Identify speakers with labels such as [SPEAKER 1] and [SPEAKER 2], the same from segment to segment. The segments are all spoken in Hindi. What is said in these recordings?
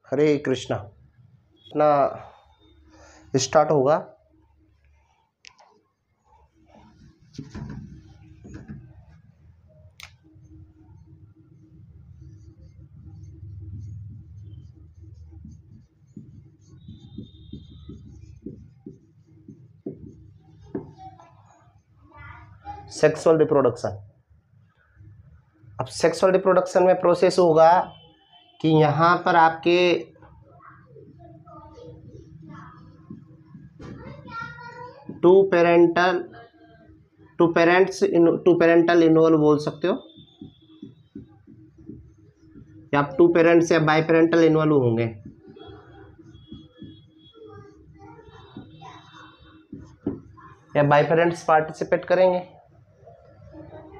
[SPEAKER 1] हरे कृष्णा। अपना स्टार्ट होगा। Sexual reproduction. अब सेक्सुअल रिप्रोडक्शन में प्रोसेस होगा कि यहाँ पर आपके टू पेरेंटल इन्वॉल्व बोल सकते हो, या आप टू पेरेंट्स या बाई पेरेंटल इन्वॉल्व होंगे। या बाई पेरेंट्स पार्टिसिपेट करेंगे।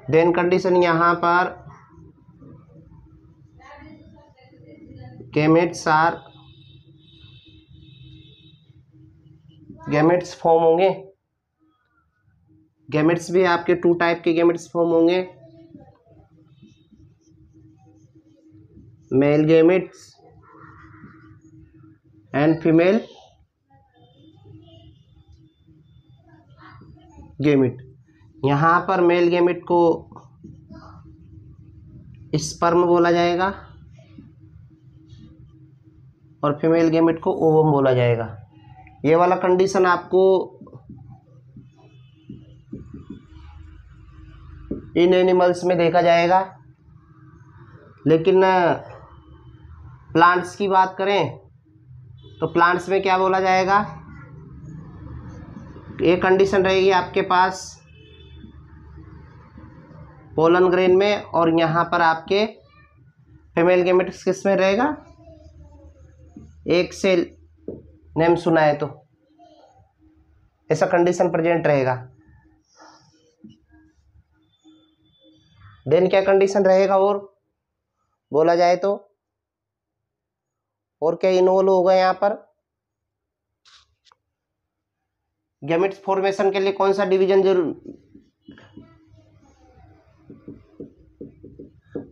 [SPEAKER 1] देन कंडीशन यहाँ पर गैमेट्स फॉर्म होंगे। गैमेट्स भी आपके टू टाइप के गैमेट्स फॉर्म होंगे, male gametes and female gamete. यहाँ पर मेल गैमेट को स्पर्म बोला जाएगा और फीमेल गैमेट को ओवम बोला जाएगा। ये वाला कंडीशन आपको इन एनिमल्स में देखा जाएगा, लेकिन प्लांट्स की बात करें तो प्लांट्स में क्या बोला जाएगा, ये कंडीशन रहेगी आपके पास पोलन ग्रेन में, और यहाँ पर आपके फीमेल गैमेट्स किस में रहेगा, एक सेल नेम सुना है तो ऐसा कंडीशन प्रेजेंट रहेगा। देन क्या कंडीशन रहेगा और बोला जाए तो, और क्या इन्वॉल्व होगा यहाँ पर, गैमेट्स फॉर्मेशन के लिए कौन सा डिवीजन जरूर,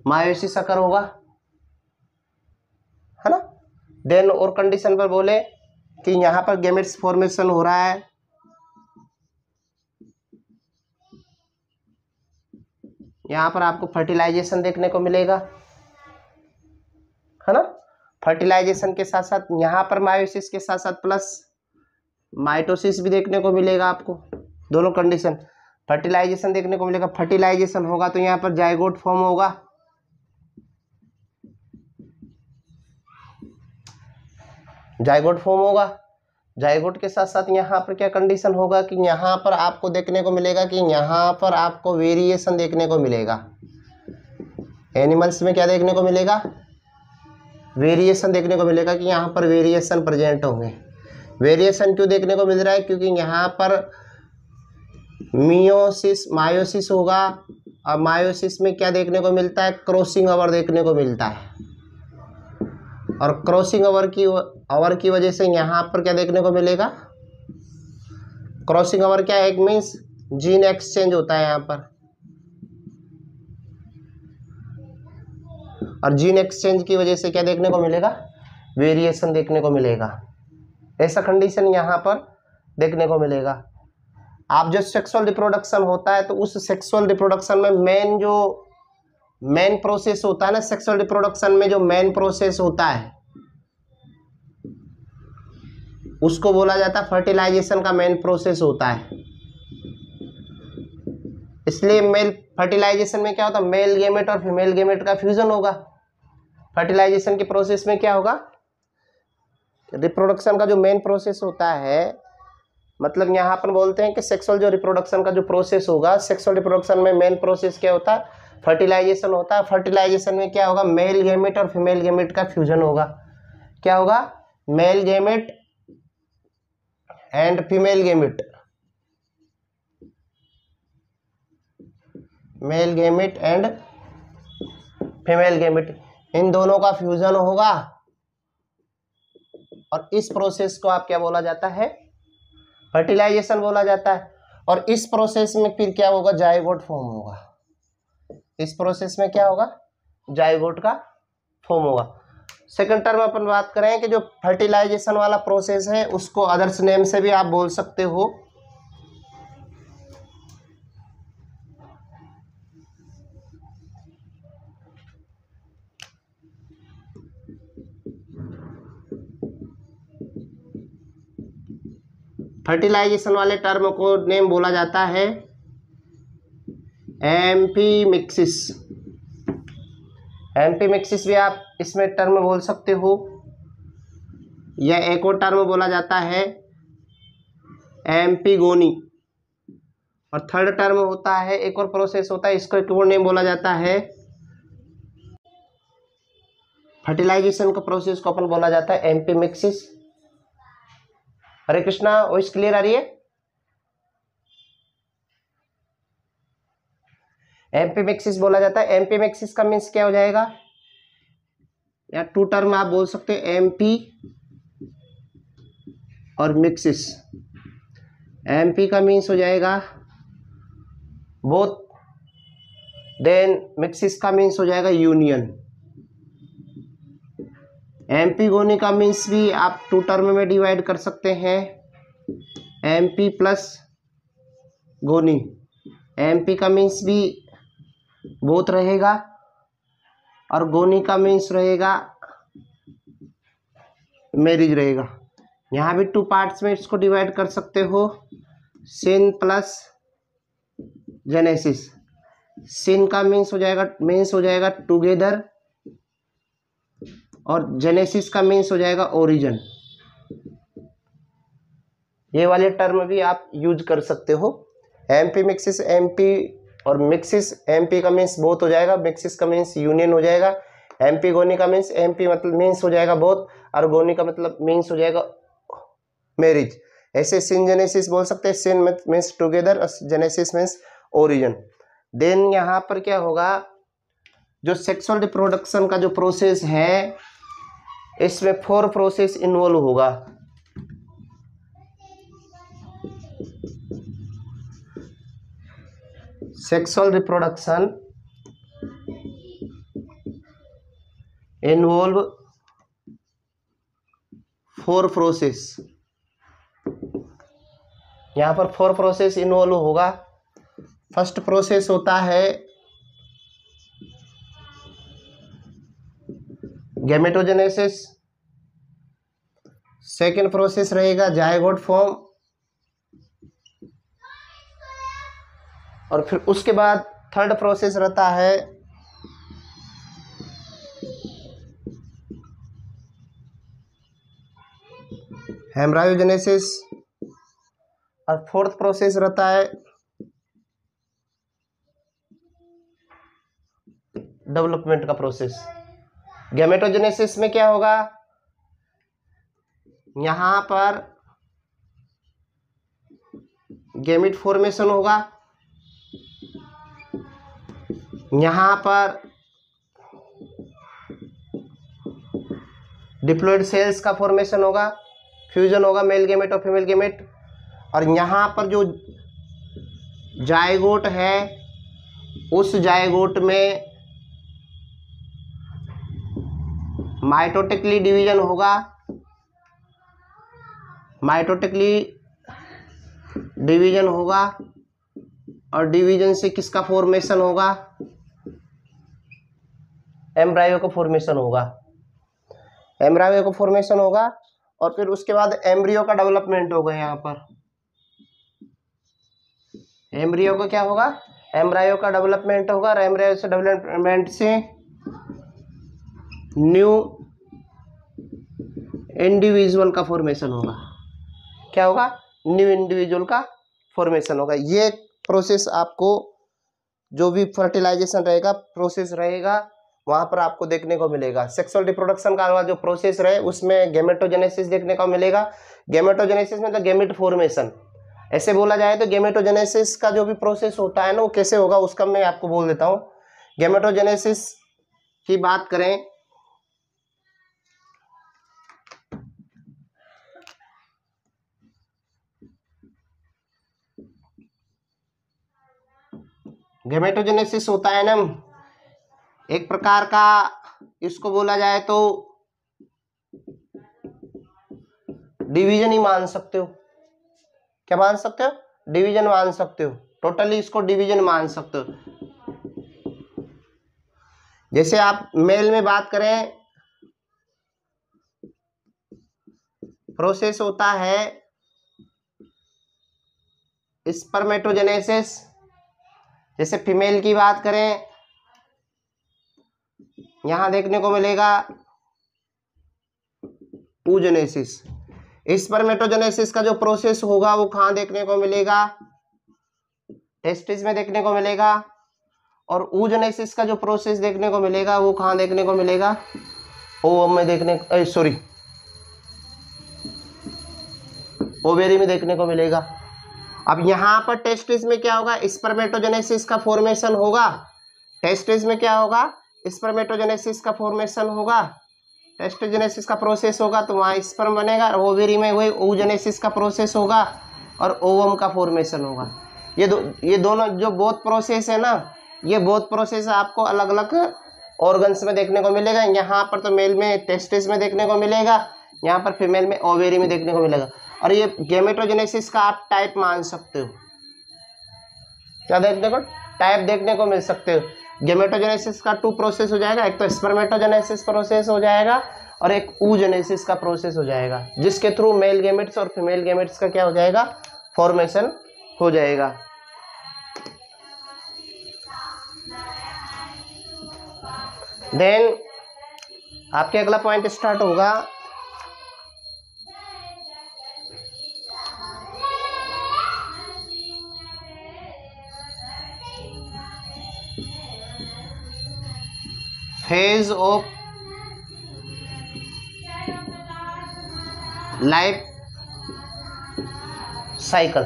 [SPEAKER 1] मायोसिस अकर होगा, है ना। देन और कंडीशन पर बोले कि यहाँ पर गैमेट्स फॉर्मेशन हो रहा है, यहाँ पर आपको फर्टिलाइजेशन देखने को मिलेगा, है ना। फर्टिलाइजेशन के साथ साथ यहाँ पर मायोसिस के साथ साथ प्लस माइटोसिस भी देखने को मिलेगा आपको। दोनों कंडीशन, फर्टिलाइजेशन देखने को मिलेगा, फर्टिलाइजेशन होगा तो यहाँ पर जाइगोट फॉर्म होगा, जाइगोट फॉर्म होगा। जाइगोट के साथ साथ यहाँ पर क्या कंडीशन होगा कि यहाँ पर आपको देखने को मिलेगा कि यहाँ पर आपको वेरिएशन देखने को मिलेगा। एनिमल्स में क्या देखने को मिलेगा, वेरिएशन देखने को मिलेगा कि यहाँ पर वेरिएशन प्रेजेंट होंगे। वेरिएशन क्यों देखने को मिल रहा है, क्योंकि यहाँ पर मायोसिस होगा, और मायोसिस में क्या देखने को मिलता है, क्रॉसिंग ओवर देखने को मिलता है, और क्रॉसिंग ओवर की वजह से यहाँ पर क्या देखने को मिलेगा, क्रॉसिंग ओवर क्या है, एक मीन्स जीन एक्सचेंज होता है यहाँ पर, और जीन एक्सचेंज की वजह से क्या देखने को मिलेगा, वेरिएशन देखने को मिलेगा। ऐसा कंडीशन यहाँ पर देखने को मिलेगा। आप जो सेक्सुअल रिप्रोडक्शन होता है तो उस सेक्सुअल रिप्रोडक्शन में मेन प्रोसेस होता है ना, सेक्सुअल रिप्रोडक्शन में जो मेन प्रोसेस होता है उसको बोला जाता है फर्टिलाइजेशन का मेन प्रोसेस होता है। इसलिए मेल फर्टिलाइजेशन में क्या होता है, मेल गैमेट और फीमेल गैमेट का फ्यूजन होगा। फर्टिलाइजेशन के प्रोसेस में क्या होगा, रिप्रोडक्शन का जो मेन प्रोसेस होता है, मतलब यहाँ पर बोलते हैं कि सेक्सुअल जो रिप्रोडक्शन का जो प्रोसेस होगा, सेक्सुअल रिप्रोडक्शन में मेन प्रोसेस क्या होता है, फर्टिलाइजेशन होता है। फर्टिलाइजेशन में क्या होगा, मेल गैमेट और फीमेल गैमेट का फ्यूजन होगा। क्या होगा, male gamete and female gamete, male gamete and female gamete, इन दोनों का फ्यूजन होगा, और इस प्रोसेस को आप क्या बोला जाता है, फर्टिलाइजेशन बोला जाता है। और इस प्रोसेस में फिर क्या होगा, जाइगोट फॉर्म होगा। इस प्रोसेस में क्या होगा, जाइगोट का फॉर्म होगा। सेकंड टर्म अपन बात करें कि जो फर्टिलाइजेशन वाला प्रोसेस है उसको अदर्स नेम से भी आप बोल सकते हो। फर्टिलाइजेशन वाले टर्म को नेम बोला जाता है एम्फीमिक्सिस। एम्फीमिक्सिस भी आप इसमें टर्म बोल सकते हो, या एक और टर्म बोला जाता है एम्पीगोनी। और थर्ड टर्म होता है, एक और प्रोसेस होता है, इसको एक और नेम बोला जाता है, फर्टिलाइजेशन का प्रोसेस को अपन बोला जाता है एम्पीमिक्सिस। हरे कृष्णा, वॉइस क्लियर आ रही है? एम्पीमिक्सिस बोला जाता है। एम्पीमिक्सिस का मीन्स क्या हो जाएगा, या टू टर्म आप बोल सकते हो, एमपी और मिक्सिस। एमपी का मीन्स हो जाएगा बोथ, देन मिक्सिस का मीन्स हो जाएगा यूनियन। एम्पीगोनी का मीन्स भी आप टू टर्म में डिवाइड कर सकते हैं, एमपी प्लस गोनी। एमपी का मीन्स भी बोथ रहेगा और गोनी का मीन्स रहेगा मैरिज रहेगा। यहाँ भी टू पार्ट्स में इसको डिवाइड कर सकते हो, सिन प्लस जेनेसिस। सिन का मीन्स हो जाएगा टुगेदर, और जेनेसिस का मीन्स हो जाएगा ओरिजिन। ये वाले टर्म भी आप यूज कर सकते हो। एमपी मिक्सिस, एमपी और मिक्सिस, एमपी का मीन्स बोथ हो जाएगा, मिक्सिस का मीन्स यूनियन हो जाएगा। एमपी गोनी का मीन्स, एमपी मतलब मीन्स हो जाएगा बोथ, और गोनी का मतलब मीन्स हो जाएगा मैरिज। ऐसे सिन जेनेसिस बोल सकते हैं, सिन मीन्स टुगेदर और जेनेसिस मीन्स ओरिजिन। देन यहाँ पर क्या होगा, जो सेक्सुअल रिप्रोडक्शन का जो प्रोसेस है इसमें 4 प्रोसेस इन्वॉल्व होगा। Sexual reproduction involve 4 process. यहाँ पर 4 प्रोसेस इन्वॉल्व होगा। फर्स्ट प्रोसेस होता है गैमेटोजेनेसिस, सेकेंड प्रोसेस रहेगा जायगोट फॉर्म, और फिर उसके बाद थर्ड प्रोसेस रहता है हेमरायोजेनेसिस, और फोर्थ प्रोसेस रहता है डेवलपमेंट का प्रोसेस। गैमेटोजेनेसिस में क्या होगा, यहां पर गैमेट फॉर्मेशन होगा, यहां पर डिप्लॉयड सेल्स का फॉर्मेशन होगा, फ्यूजन होगा मेल गैमेट और फीमेल गैमेट, और यहां पर जो जायगोट है उस जायगोट में माइटोटिकली डिवीजन होगा। माइटोटिकली डिवीजन होगा और डिवीजन से किसका फॉर्मेशन होगा, एम्ब्रायो का फॉर्मेशन होगा। एम्ब्रायो का फॉर्मेशन होगा और फिर उसके बाद एम्ब्रियो का डेवलपमेंट होगा। यहाँ पर एम्ब्रियो का क्या होगा, एम्ब्रायो का डेवलपमेंट होगा, और एम्ब्रायो से डेवलपमेंट से न्यू इंडिविजुअल का फॉर्मेशन होगा। क्या होगा, न्यू इंडिविजुअल का फॉर्मेशन होगा। ये प्रोसेस आपको जो भी फर्टिलाइजेशन रहेगा प्रोसेस रहेगा वहां पर आपको देखने को मिलेगा। सेक्सुअल रिप्रोडक्शन का जो प्रोसेस रहे उसमें गैमेटोजेनेसिस देखने को मिलेगा। गैमेटोजेनेसिस मतलब गैमेट फॉर्मेशन। ऐसे बोला जाए तो गैमेटोजेनेसिस का जो भी प्रोसेस होता है ना वो कैसे होगा उसका मैं आपको बोल देता हूँ। गैमेटोजेनेसिस की बात करें गैमेटोजेनेसिस होता है ना एक प्रकार का, इसको बोला जाए तो डिवीजन ही मान सकते हो। क्या मान सकते हो? डिवीजन मान सकते हो, टोटली इसको डिवीजन मान सकते हो। जैसे आप मेल में बात करें, प्रोसेस होता है स्पर्मेटोजेनेसिस। जैसे फीमेल की बात करें, यहां देखने को मिलेगा oogenesis। स्पर्मेटोजेनेसिस का जो प्रोसेस होगा वो कहां देखने को मिलेगा? टेस्टिस में देखने को मिलेगा। और oogenesis का जो प्रोसेस देखने को मिलेगा वो कहां देखने को मिलेगा? ओवम में देखने, सॉरी, ओवेरी में देखने को मिलेगा। अब यहां पर टेस्टिस में क्या होगा? स्पर्मेटोजेनेसिस का फॉर्मेशन होगा। टेस्टिस में क्या होगा? स्पर्मेटोजेनेसिस का फॉर्मेशन होगा, टेस्टोजेनेसिस का प्रोसेस होगा, तो वहाँ स्पर्म बनेगा। और ओवेरी में वही oogenesis का प्रोसेस होगा और ओवम का फॉर्मेशन होगा। ये दोनों जो बोथ प्रोसेस है ना, ये बोथ प्रोसेस आपको अलग अलग ऑर्गन्स में देखने को मिलेगा। यहाँ पर तो मेल में टेस्टिस में देखने को मिलेगा, यहाँ पर फीमेल में ओवेरी में देखने को मिलेगा। और ये गैमेटोजेनेसिस का आप टाइप मान सकते हो। क्या देखने को? टाइप देखने को मिल सकते हो। गैमेटोजेनेसिस का 2 प्रोसेस हो जाएगा, एक तो स्पर्मेटोजेनेसिस प्रोसेस हो जाएगा और एक oogenesis का प्रोसेस हो जाएगा, जिसके थ्रू मेल गैमेट्स और फीमेल गैमेट्स का क्या हो जाएगा? फॉर्मेशन हो जाएगा। देन आपके अगला पॉइंट स्टार्ट होगा फेज ऑफ लाइफ साइकिल।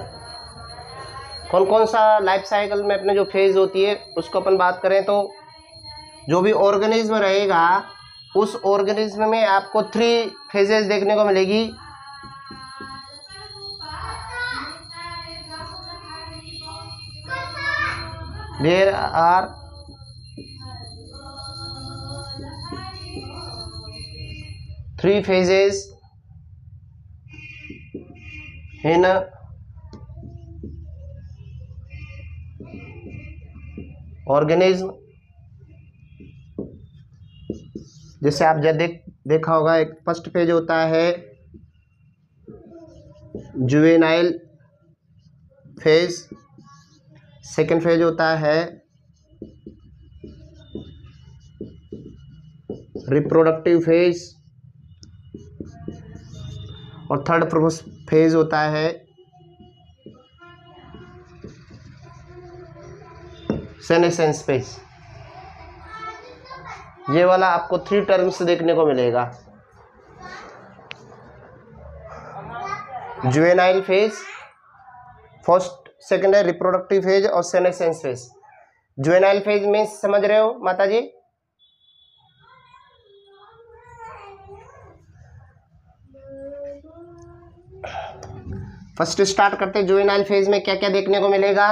[SPEAKER 1] कौन कौन सा लाइफ साइकिल में अपने जो फेज होती है उसको अपन बात करें तो जो भी ऑर्गेनिज्म रहेगा उस ऑर्गेनिज्म में आपको 3 फेजेस देखने को मिलेगी। There are 3 phases in organism। जैसे आप जब देखा होगा, एक फर्स्ट फेज होता है जुवेनाइल फेज, सेकेंड फेज होता है रिप्रोडक्टिव फेज और थर्ड फेज होता है सेनेसेंस फेज। ये वाला आपको 3 टर्म्स देखने को मिलेगा। जुवेनाइल फेज, फर्स्ट सेकेंड है रिप्रोडक्टिव फेज और सेनेसेंस फेज। जुवेनाइल फेज में समझ रहे हो माता जी? फर्स्ट स्टार्ट करते हैं, जुवेनाइल फेज में क्या क्या देखने को मिलेगा?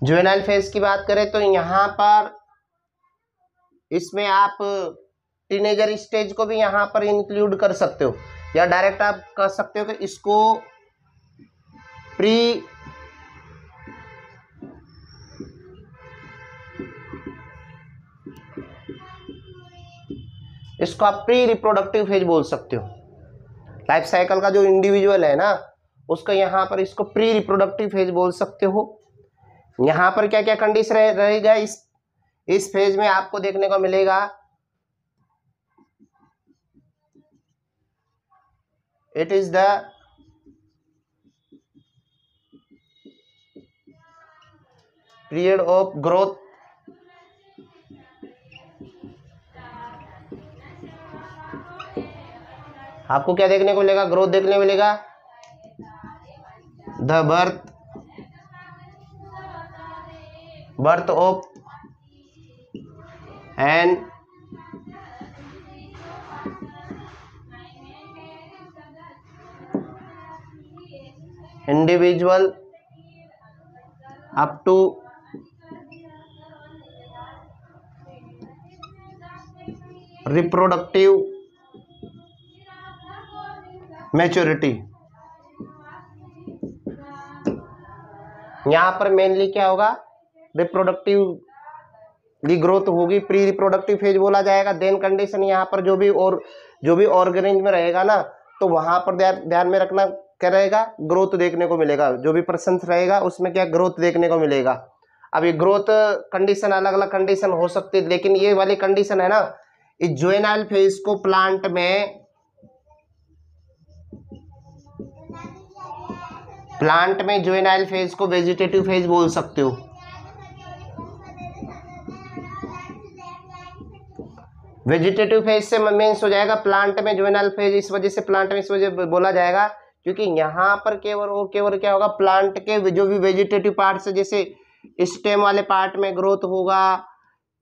[SPEAKER 1] जुवेनाइल फेज की बात करें तो यहाँ पर इसमें आप टीनेजर स्टेज को भी यहाँ पर इंक्लूड कर सकते हो, या डायरेक्ट आप कह सकते हो कि इसको प्री रिप्रोडक्टिव फेज बोल सकते हो। लाइफ साइकिल का जो इंडिविजुअल है ना, उसका यहाँ पर इसको प्री रिप्रोडक्टिव फेज बोल सकते हो। यहाँ पर क्या क्या कंडीशन रहेगा इस फेज में आपको देखने को मिलेगा? It is the period of growth, आपको क्या देखने को मिलेगा? ग्रोथ देखने को मिलेगा। The birth of an individual up to reproductive maturity. यहां पर मेनली क्या होगा, रिप्रोडक्टिवली ग्रोथ होगी, प्री रिप्रोडक्टिव फेज बोला जाएगा। देन कंडीशन यहाँ पर जो भी ऑर्गेनिज्म रहेगा ना, तो वहां पर ध्यान में रखना क्या रहेगा, ग्रोथ देखने को मिलेगा। जो भी पर्सन रहेगा उसमें क्या ग्रोथ देखने को मिलेगा। अब ये ग्रोथ कंडीशन अलग अलग कंडीशन हो सकती है, लेकिन ये वाली कंडीशन है ना, इस जुवेनाइल फेज को प्लांट में जुवेनाइल फेज को वेजिटेटिव फेज बोल सकते हो। वेजिटेटिव फेज से मीन्स हो जाएगा प्लांट में जुवेनाइल फेज। इस वजह से प्लांट में इस वजह बोला जाएगा क्योंकि यहाँ पर केवल क्या होगा, प्लांट के जो भी वेजिटेटिव पार्ट्स, जैसे स्टेम वाले पार्ट में ग्रोथ होगा,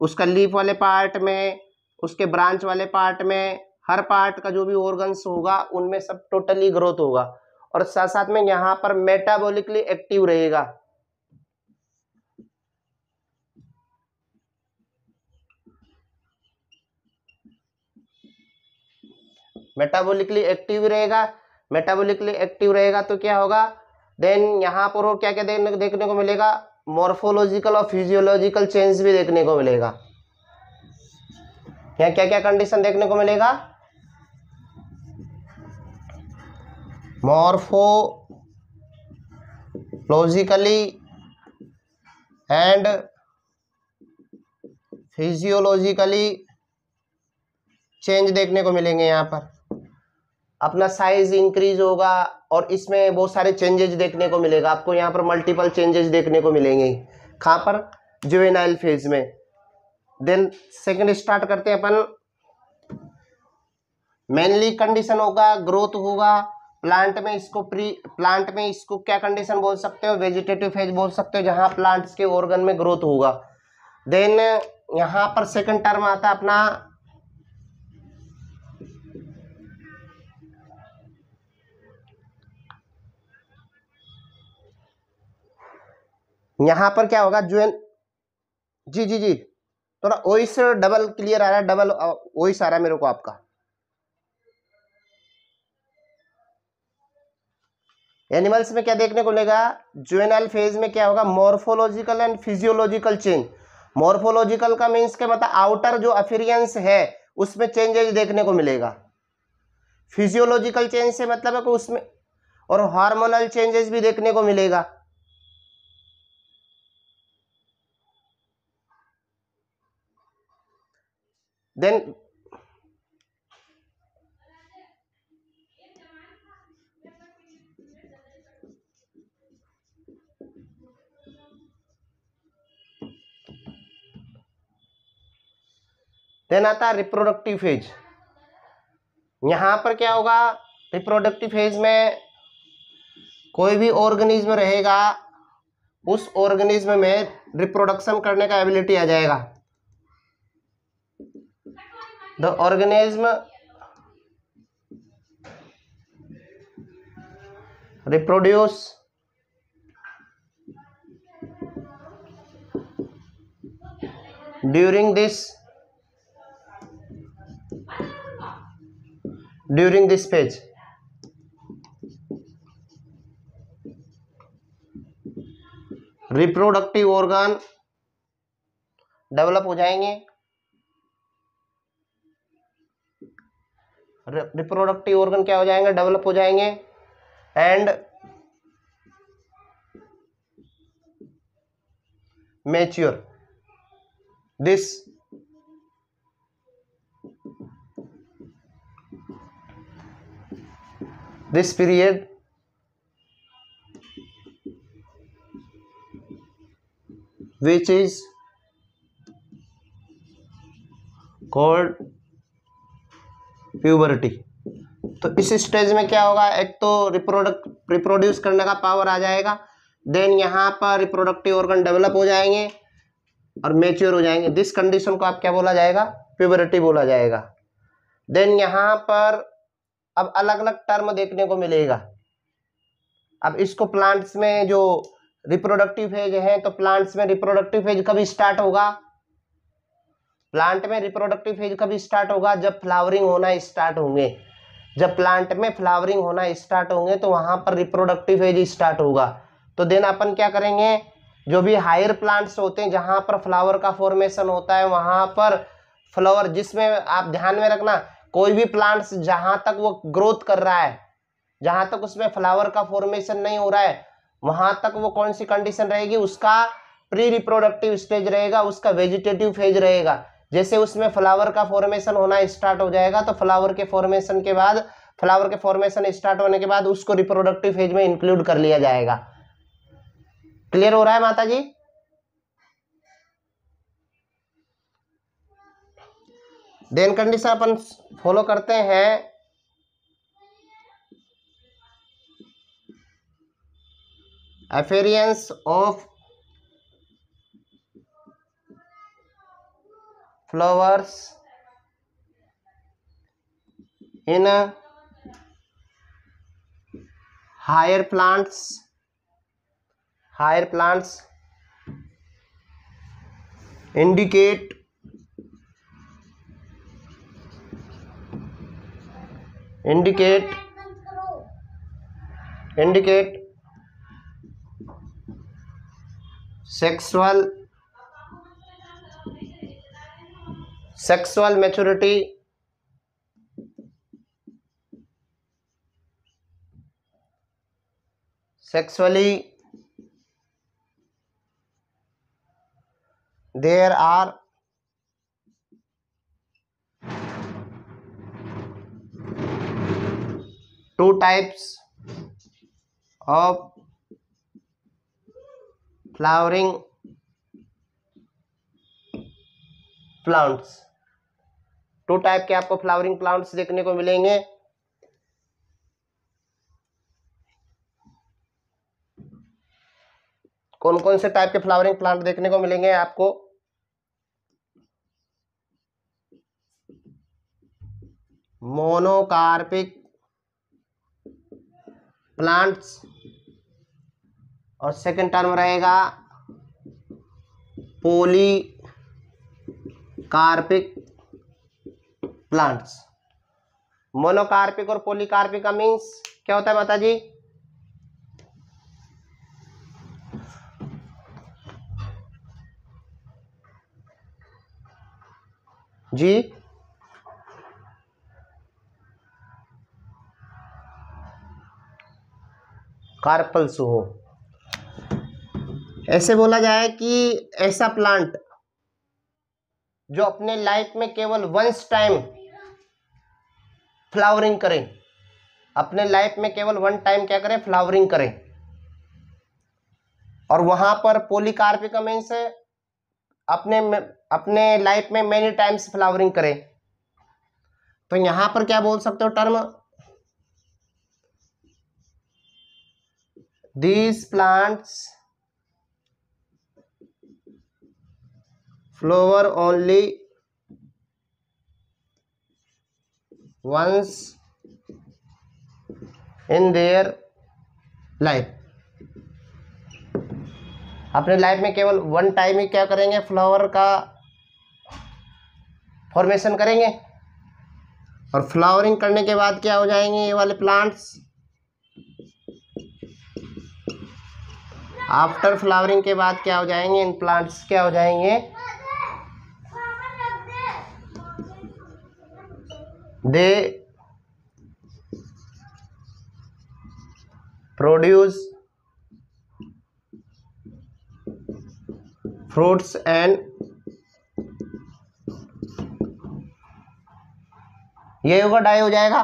[SPEAKER 1] उसका लीफ वाले पार्ट में, उसके ब्रांच वाले पार्ट में, हर पार्ट का जो भी ऑर्गन्स होगा उनमें सब टोटली ग्रोथ होगा। और साथ साथ में यहाँ पर मेटाबॉलिकली एक्टिव रहेगा। मेटाबॉलिकली एक्टिव रहेगा तो क्या होगा, देन यहाँ पर और क्या क्या देखने को मिलेगा, मॉर्फोलॉजिकल और फिजियोलॉजिकल चेंज भी देखने को मिलेगा। यहाँ क्या क्या कंडीशन देखने को मिलेगा, मॉर्फोलॉजिकली एंड फिजियोलॉजिकली चेंज देखने को मिलेंगे। यहाँ पर अपना साइज इंक्रीज होगा और इसमें बहुत सारे चेंजेस देखने को मिलेगा आपको। यहाँ पर मल्टीपल चेंजेस देखने को मिलेंगे, कहाँ पर, जुवेनाइल फेज में। देन सेकंड स्टार्ट करते हैं अपन। मेनली कंडीशन होगा, ग्रोथ होगा प्लांट में। इसको क्या कंडीशन बोल सकते हो, वेजिटेटिव फेज बोल सकते हो, जहां प्लांट्स के ऑर्गन में ग्रोथ होगा। देन यहां पर सेकंड टर्म आता है अपना यहां पर क्या होगा, जी थोड़ा वॉइस डबल क्लियर आ रहा है, डबल वॉइस आ रहा है मेरे को आपका। एनिमल्स में क्या देखने को मिलेगा, जुवेनाइल फेज में क्या होगा, morphological and physiological change. Morphological का मीन्स क्या, मतलब आउटर जो अपीयरेंस है उसमें चेंजेस देखने को मिलेगा। फिजियोलॉजिकल चेंज से मतलब है कि उसमें, और हार्मोनल चेंजेस भी देखने को मिलेगा। देन आता है रिप्रोडक्टिव फेज। यहां पर क्या होगा, रिप्रोडक्टिव फेज में कोई भी ऑर्गेनिज्म रहेगा, उस ऑर्गेनिज्म में रिप्रोडक्शन करने का एबिलिटी आ जाएगा। The organism reproduce during this phase। Reproductive organ develop हो जाएंगे, रिप्रोडक्टिव ऑर्गन क्या हो जाएंगे, डेवलप हो जाएंगे। And mature. this period which is called puberty। तो इस स्टेज में क्या होगा, एक तो रिप्रोड्यूस करने का पावर आ जाएगा, देन यहाँ पर रिप्रोडक्टिव ऑर्गन डेवलप हो जाएंगे और मैच्योर हो जाएंगे। दिस कंडीशन को आप क्या बोला जाएगा, प्यूबरिटी बोला जाएगा। देन यहाँ पर अब अलग अलग टर्म देखने को मिलेगा। अब इसको प्लांट्स में जो रिप्रोडक्टिव फेज है, तो प्लांट्स में रिप्रोडक्टिव फेज कभी स्टार्ट होगा, प्लांट में रिप्रोडक्टिव फेज कभी स्टार्ट होगा, जब फ्लावरिंग होना स्टार्ट होंगे। जब प्लांट में फ्लावरिंग होना स्टार्ट होंगे तो वहां पर रिप्रोडक्टिव फेज स्टार्ट होगा। तो देन अपन क्या करेंगे, जो भी हायर प्लांट्स होते हैं जहां पर फ्लावर का फॉर्मेशन होता है वहां पर फ्लावर, जिसमें आप ध्यान में रखना कोई भी प्लांट्स जहां तक वो ग्रोथ कर रहा है, जहां तक उसमें फ्लावर का फॉर्मेशन नहीं हो रहा है, वहां तक वो कौन सी कंडीशन रहेगी, उसका प्री रिप्रोडक्टिव स्टेज रहेगा, उसका वेजिटेटिव फेज रहेगा। जैसे उसमें फ्लावर का फॉर्मेशन होना स्टार्ट हो जाएगा तो फ्लावर के फॉर्मेशन स्टार्ट होने के बाद उसको रिप्रोडक्टिव फेज में इंक्लूड कर लिया जाएगा। क्लियर हो रहा है माता जी? देन कंडीशन अपन फॉलो करते हैं, appearance of flowers in higher plants indicate sexual maturity sexually there are two types of flowering plants। Two type के आपको फ्लावरिंग प्लांट्स देखने को मिलेंगे। कौन कौन से टाइप के फ्लावरिंग प्लांट देखने को मिलेंगे आपको? मोनोकार्पिक प्लांट्स और सेकंड टर्म रहेगा पॉलीकार्पिक प्लांट्स। मोनोकार्पिक और पॉलीकार्पिक का मीन्स क्या होता है माता जी? जी कार्पल्स हो, ऐसे बोला जाए कि ऐसा प्लांट जो अपने लाइफ में केवल वंस टाइम फ्लावरिंग करें, अपने लाइफ में केवल वन टाइम क्या करें, फ्लावरिंग करें। और वहां पर पॉलीकार्पिक मीन्स अपने लाइफ में मेनी टाइम्स फ्लावरिंग करें। तो यहां पर क्या बोल सकते हो term, these plants flower only once in their life। अपने लाइफ में केवल वन टाइम ही क्या करेंगे, फ्लावर का फॉर्मेशन करेंगे और फ्लावरिंग करने के बाद क्या हो जाएंगे ये वाले प्लांट्स, आफ्टर फ्लावरिंग के बाद क्या हो जाएंगे, इन प्लांट्स क्या हो जाएंगे, दे प्रोड्यूस फ्रूट्स एंड, ये होगा डाई हो जाएगा।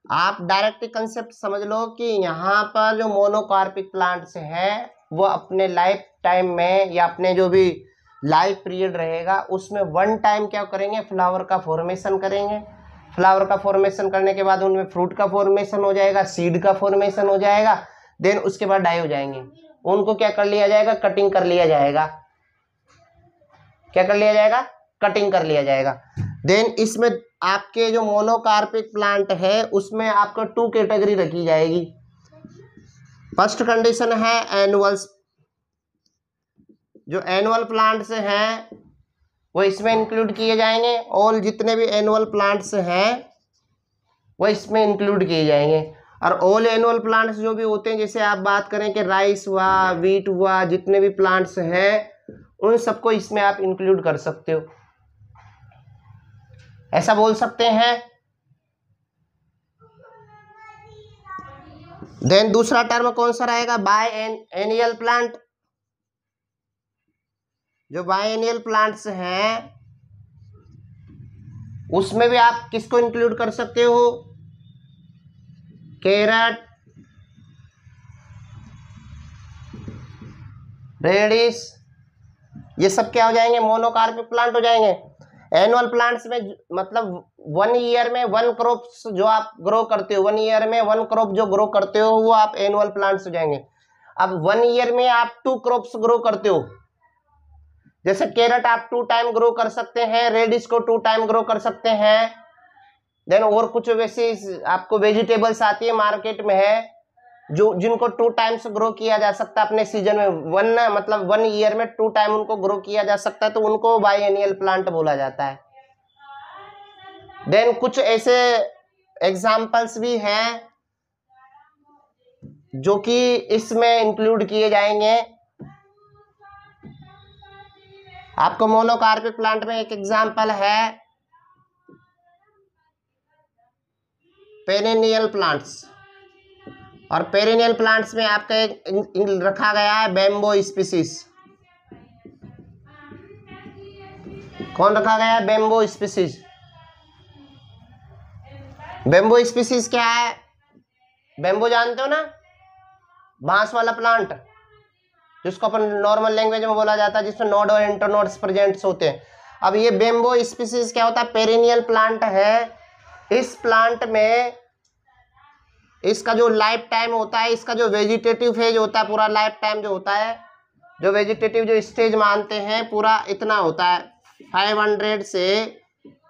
[SPEAKER 1] आप डायरेक्ट कंसेप्ट समझ लो कि यहाँ पर जो मोनोकार्पिक प्लांट्स हैं वो अपने लाइफ टाइम में या अपने जो भी लाइफ पीरियड रहेगा उसमें वन टाइम क्या करेंगे, फ्लावर का फॉर्मेशन करेंगे। फ्लावर का फॉर्मेशन करने के बाद उनमें फ्रूट का फॉर्मेशन हो जाएगा, सीड का फॉर्मेशन हो जाएगा, देन उसके बाद डाई हो जाएंगे। उनको क्या कर लिया जाएगा, कटिंग कर लिया जाएगा। क्या कर लिया जाएगा, कटिंग कर लिया जाएगा। देन इसमें आपके जो मोनोकार्पिक प्लांट है उसमें आपको टू कैटेगरी रखी जाएगी। फर्स्ट कंडीशन है एनुअल्स, जो एनुअल प्लांट्स हैं वो इसमें इंक्लूड किए जाएंगे, और जितने भी एनुअल प्लांट्स हैं वो इसमें इंक्लूड किए जाएंगे। और ऑल एनुअल प्लांट्स जो भी होते हैं, जैसे आप बात करें कि राइस हुआ, वीट हुआ, जितने भी प्लांट्स हैं उन सबको इसमें आप इंक्लूड कर सकते हो, ऐसा बोल सकते हैं। देन दूसरा टर्म कौन सा रहेगा, बाय एनियल प्लांट। जो बायएनियल प्लांट्स हैं उसमें भी आप किसको इंक्लूड कर सकते हो, कैरट, रेडिश, ये सब क्या हो जाएंगे, मोनोकार्पिक प्लांट हो जाएंगे। एनुअल प्लांट्स में मतलब 1 ईयर में 1 क्रॉप जो आप ग्रो करते हो, 1 ईयर में 1 क्रॉप जो ग्रो करते हो वो आप एनुअल प्लांट्स हो जाएंगे। अब 1 ईयर में आप 2 क्रॉप्स ग्रो करते हो, जैसे कैरट आप 2 टाइम ग्रो कर सकते हैं, रेडिश को 2 टाइम ग्रो कर सकते हैं। देन और कुछ वैसे आपको वेजिटेबल्स आती है मार्केट में है जो जिनको 2 टाइम्स ग्रो किया जा सकता है अपने सीजन में, 1 ईयर में 2 टाइम उनको ग्रो किया जा सकता है, तो उनको बायएनियल प्लांट बोला जाता है। देन कुछ ऐसे एग्जाम्पल्स भी हैं जो कि इसमें इंक्लूड किए जाएंगे। आपको मोनोकार्पिक प्लांट में एक एग्जाम्पल है पेरेनियल प्लांट्स, और पेरेनियल प्लांट्स में आपका एक रखा गया है बैम्बो स्पीसीज। कौन रखा गया है, बैम्बो स्पीसीज। बैम्बो स्पीसीज क्या है, बैम्बो जानते हो ना, बांस वाला प्लांट जिसको अपन नॉर्मल लैंग्वेज में बोला जाता है, जिसमें नोड और इंटरनोड्स प्रेजेंट्स होते हैं। अब ये बैम्बो स्पीसीज क्या होता है, पेरेनियल प्लांट है। इस प्लांट में इसका जो लाइफ टाइम होता है, इसका जो वेजिटेटिव फेज होता है, पूरा लाइफ टाइम जो होता है, जो वेजिटेटिव जो स्टेज मानते हैं पूरा इतना होता है 500 से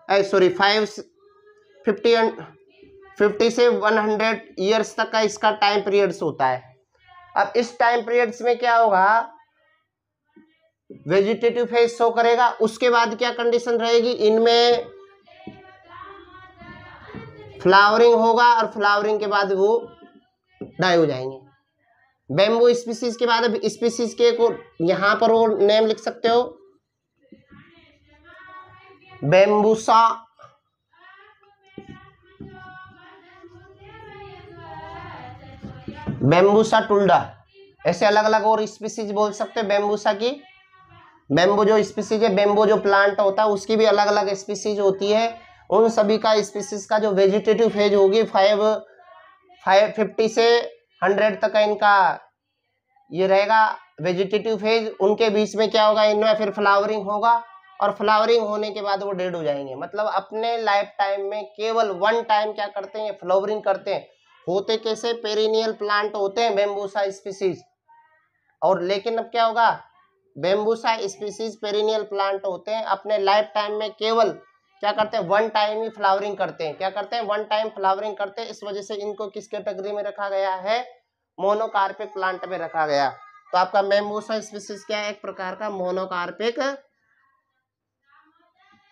[SPEAKER 1] 50 से 100 ईयर्स तक का इसका टाइम पीरियड्स होता है। अब इस टाइम पीरियड्स में क्या होगा, वेजिटेटिव फेज शो करेगा, उसके बाद क्या कंडीशन रहेगी, इनमें फ्लावरिंग होगा और फ्लावरिंग के बाद वो डाई हो जाएंगे। बैम्बू स्पीसीज के बाद अब स्पीसीज के को यहां पर वो नेम लिख सकते हो, बैम्बूसा, बैम्बूसा टुल्डा, ऐसे अलग अलग और स्पीसीज बोल सकते हैं बैम्बूसा की। बैम्बू जो स्पीसीज है, बैम्बू जो प्लांट होता है उसकी भी अलग अलग स्पीसीज होती है। उन सभी का स्पीसीज का जो वेजिटेटिव फेज होगी 50 से 100 तक का इनका ये रहेगा वेजिटेटिव फेज। उनके बीच में क्या होगा, इनमें फिर फ्लावरिंग होगा, और फ्लावरिंग होने के बाद वो डेड हो जाएंगे। मतलब अपने लाइफ टाइम में केवल 1 टाइम क्या करते हैं, फ्लावरिंग करते हैं। होते कैसे, पेरिनियल प्लांट होते हैं बैम्बूसा स्पीसीज, और लेकिन अब क्या होगा, बैम्बूसा स्पीसीज पेरिनियल प्लांट होते हैं, अपने लाइफ टाइम में केवल क्या करते हैं, 1 टाइम ही फ्लावरिंग करते हैं। क्या करते हैं, 1 टाइम फ्लावरिंग करते हैं। इस वजह से इनको किस कैटेगरी में रखा गया है, मोनोकार्पिक प्लांट में रखा गया। तो आपका बैम्बूसा स्पीसीज क्या है, एक प्रकार का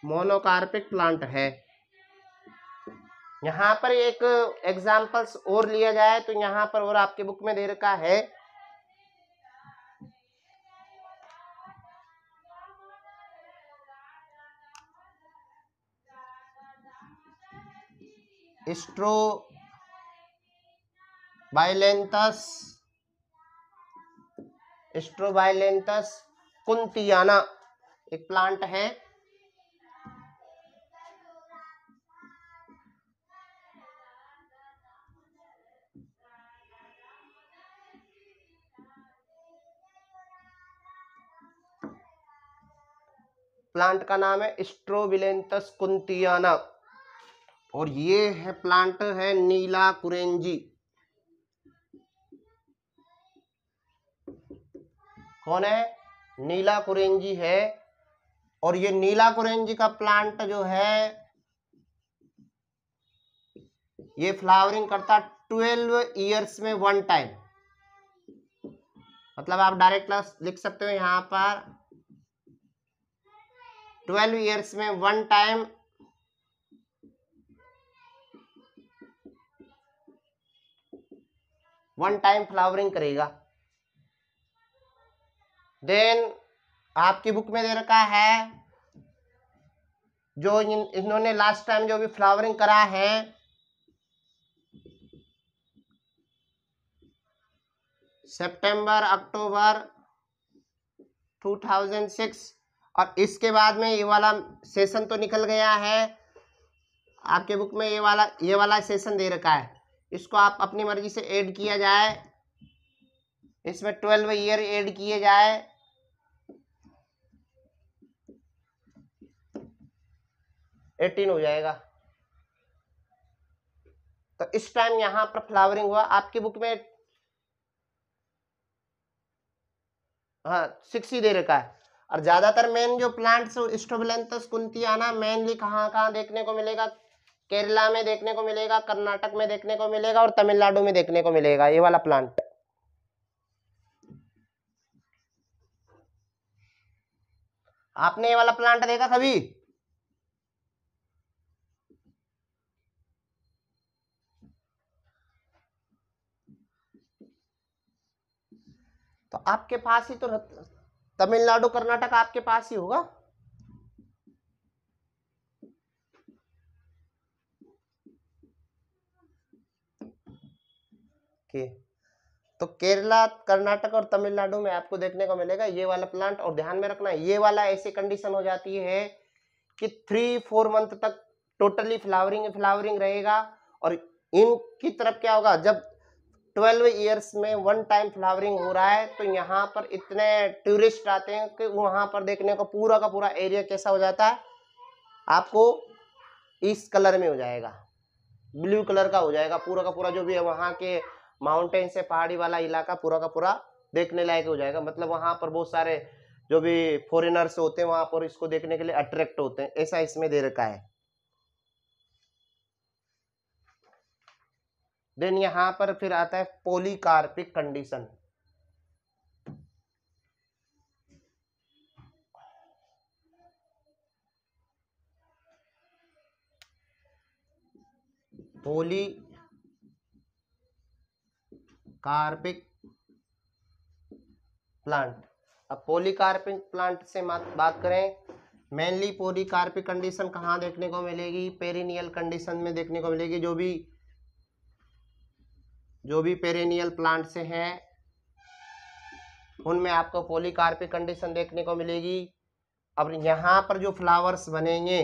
[SPEAKER 1] मोनोकार्पिक प्लांट है। यहाँ पर एक एग्जाम्पल्स और लिया जाए तो यहाँ पर और आपके बुक में दे रखा है स्ट्रोबाइलेंथस कुंतियाना एक प्लांट है। प्लांट का नाम है स्ट्रोबिलेंथस कुंतियाना, और ये है प्लांट है नीला कुरेंजी। कौन है, नीला कुरेंजी है। और ये नीला कुरेंजी का प्लांट जो है ये फ्लावरिंग करता 12 ईयर्स में 1 टाइम। मतलब आप डायरेक्ट लिख सकते हो यहाँ पर 12 ईयर्स में वन टाइम फ्लावरिंग करेगा। देन आपकी बुक में दे रखा है जो इन्होंने लास्ट टाइम जो भी फ्लावरिंग करा है सितंबर अक्टूबर 2006, और इसके बाद में ये वाला सेशन तो निकल गया है। आपके बुक में ये वाला सेशन दे रखा है, इसको आप अपनी मर्जी से ऐड किया जाए, इसमें 12 ईयर ऐड किए जाए, 18 हो जाएगा। तो इस टाइम यहां पर फ्लावरिंग हुआ आपकी बुक में, हाँ 6 ही दे रखा है। और ज्यादातर मेन जो प्लांट्स स्ट्रोबिलेंथस कुंतियाना मेनली कहाँ कहाँ देखने को मिलेगा, केरला में देखने को मिलेगा, कर्नाटक में देखने को मिलेगा और तमिलनाडु में देखने को मिलेगा ये वाला प्लांट। आपने ये वाला प्लांट देखा कभी? तो आपके पास ही तो तमिलनाडु कर्नाटक आपके पास ही होगा। तो केरला कर्नाटक और तमिलनाडु में आपको देखने को मिलेगा ये वाला प्लांट। और ध्यान में रखना ये वाला ऐसी कंडीशन हो जाती है कि 3-4 मंथ तक टोटली फ्लावरिंग रहेगा। और इनकी तरफ क्या होगा, जब 12 ईयर्स में वन टाइम फ्लावरिंग हो रहा है तो यहाँ पर इतने टूरिस्ट आते हैं कि वहां पर देखने को पूरा का पूरा एरिया कैसा हो जाता है, आपको इस कलर में हो जाएगा, ब्लू कलर का हो जाएगा पूरा का पूरा। जो भी है वहां के माउंटेन से पहाड़ी वाला इलाका पूरा का पूरा देखने लायक हो जाएगा। मतलब वहां पर बहुत सारे जो भी फॉरेनर्स होते हैं वहां पर इसको देखने के लिए अट्रैक्ट होते हैं, ऐसा इसमें दे रखा है। देन यहां पर फिर आता है पॉलीकार्पिक कंडीशन। Polycarpic plant. अब पॉलीकार्पिक प्लांट से बात करें, मेनली पॉलीकार्पिक कंडीशन कहाँ देखने को मिलेगी, पेरिनियल कंडीशन में देखने को मिलेगी। जो भी पेरिनियल प्लांट से हैं उनमें आपको पॉलीकार्पिक कंडीशन देखने को मिलेगी। अब यहाँ पर जो फ्लावर्स बनेंगे,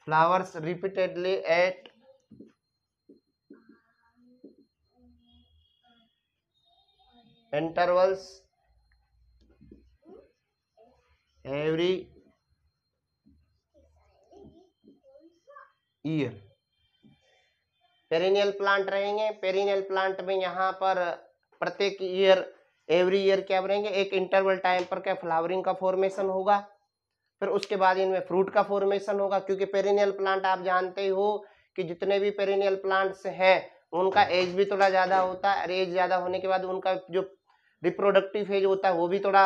[SPEAKER 1] flowers repeatedly at intervals every year. Perennial plant रहेंगे, पेरिनियल प्लांट में यहाँ पर प्रत्येक ईयर एवरी ईयर क्या रहेंगे, एक इंटरवल टाइम पर क्या फ्लावरिंग का फॉर्मेशन होगा, फिर उसके बाद इनमें फ्रूट का फॉर्मेशन होगा। क्योंकि पेरिनियल प्लांट आप जानते हो कि जितने भी पेरिनियल प्लांट्स हैं उनका एज भी थोड़ा ज्यादा होता है, और एज ज्यादा होने के बाद उनका जो रिप्रोडक्टिव फेज होता है वो भी थोड़ा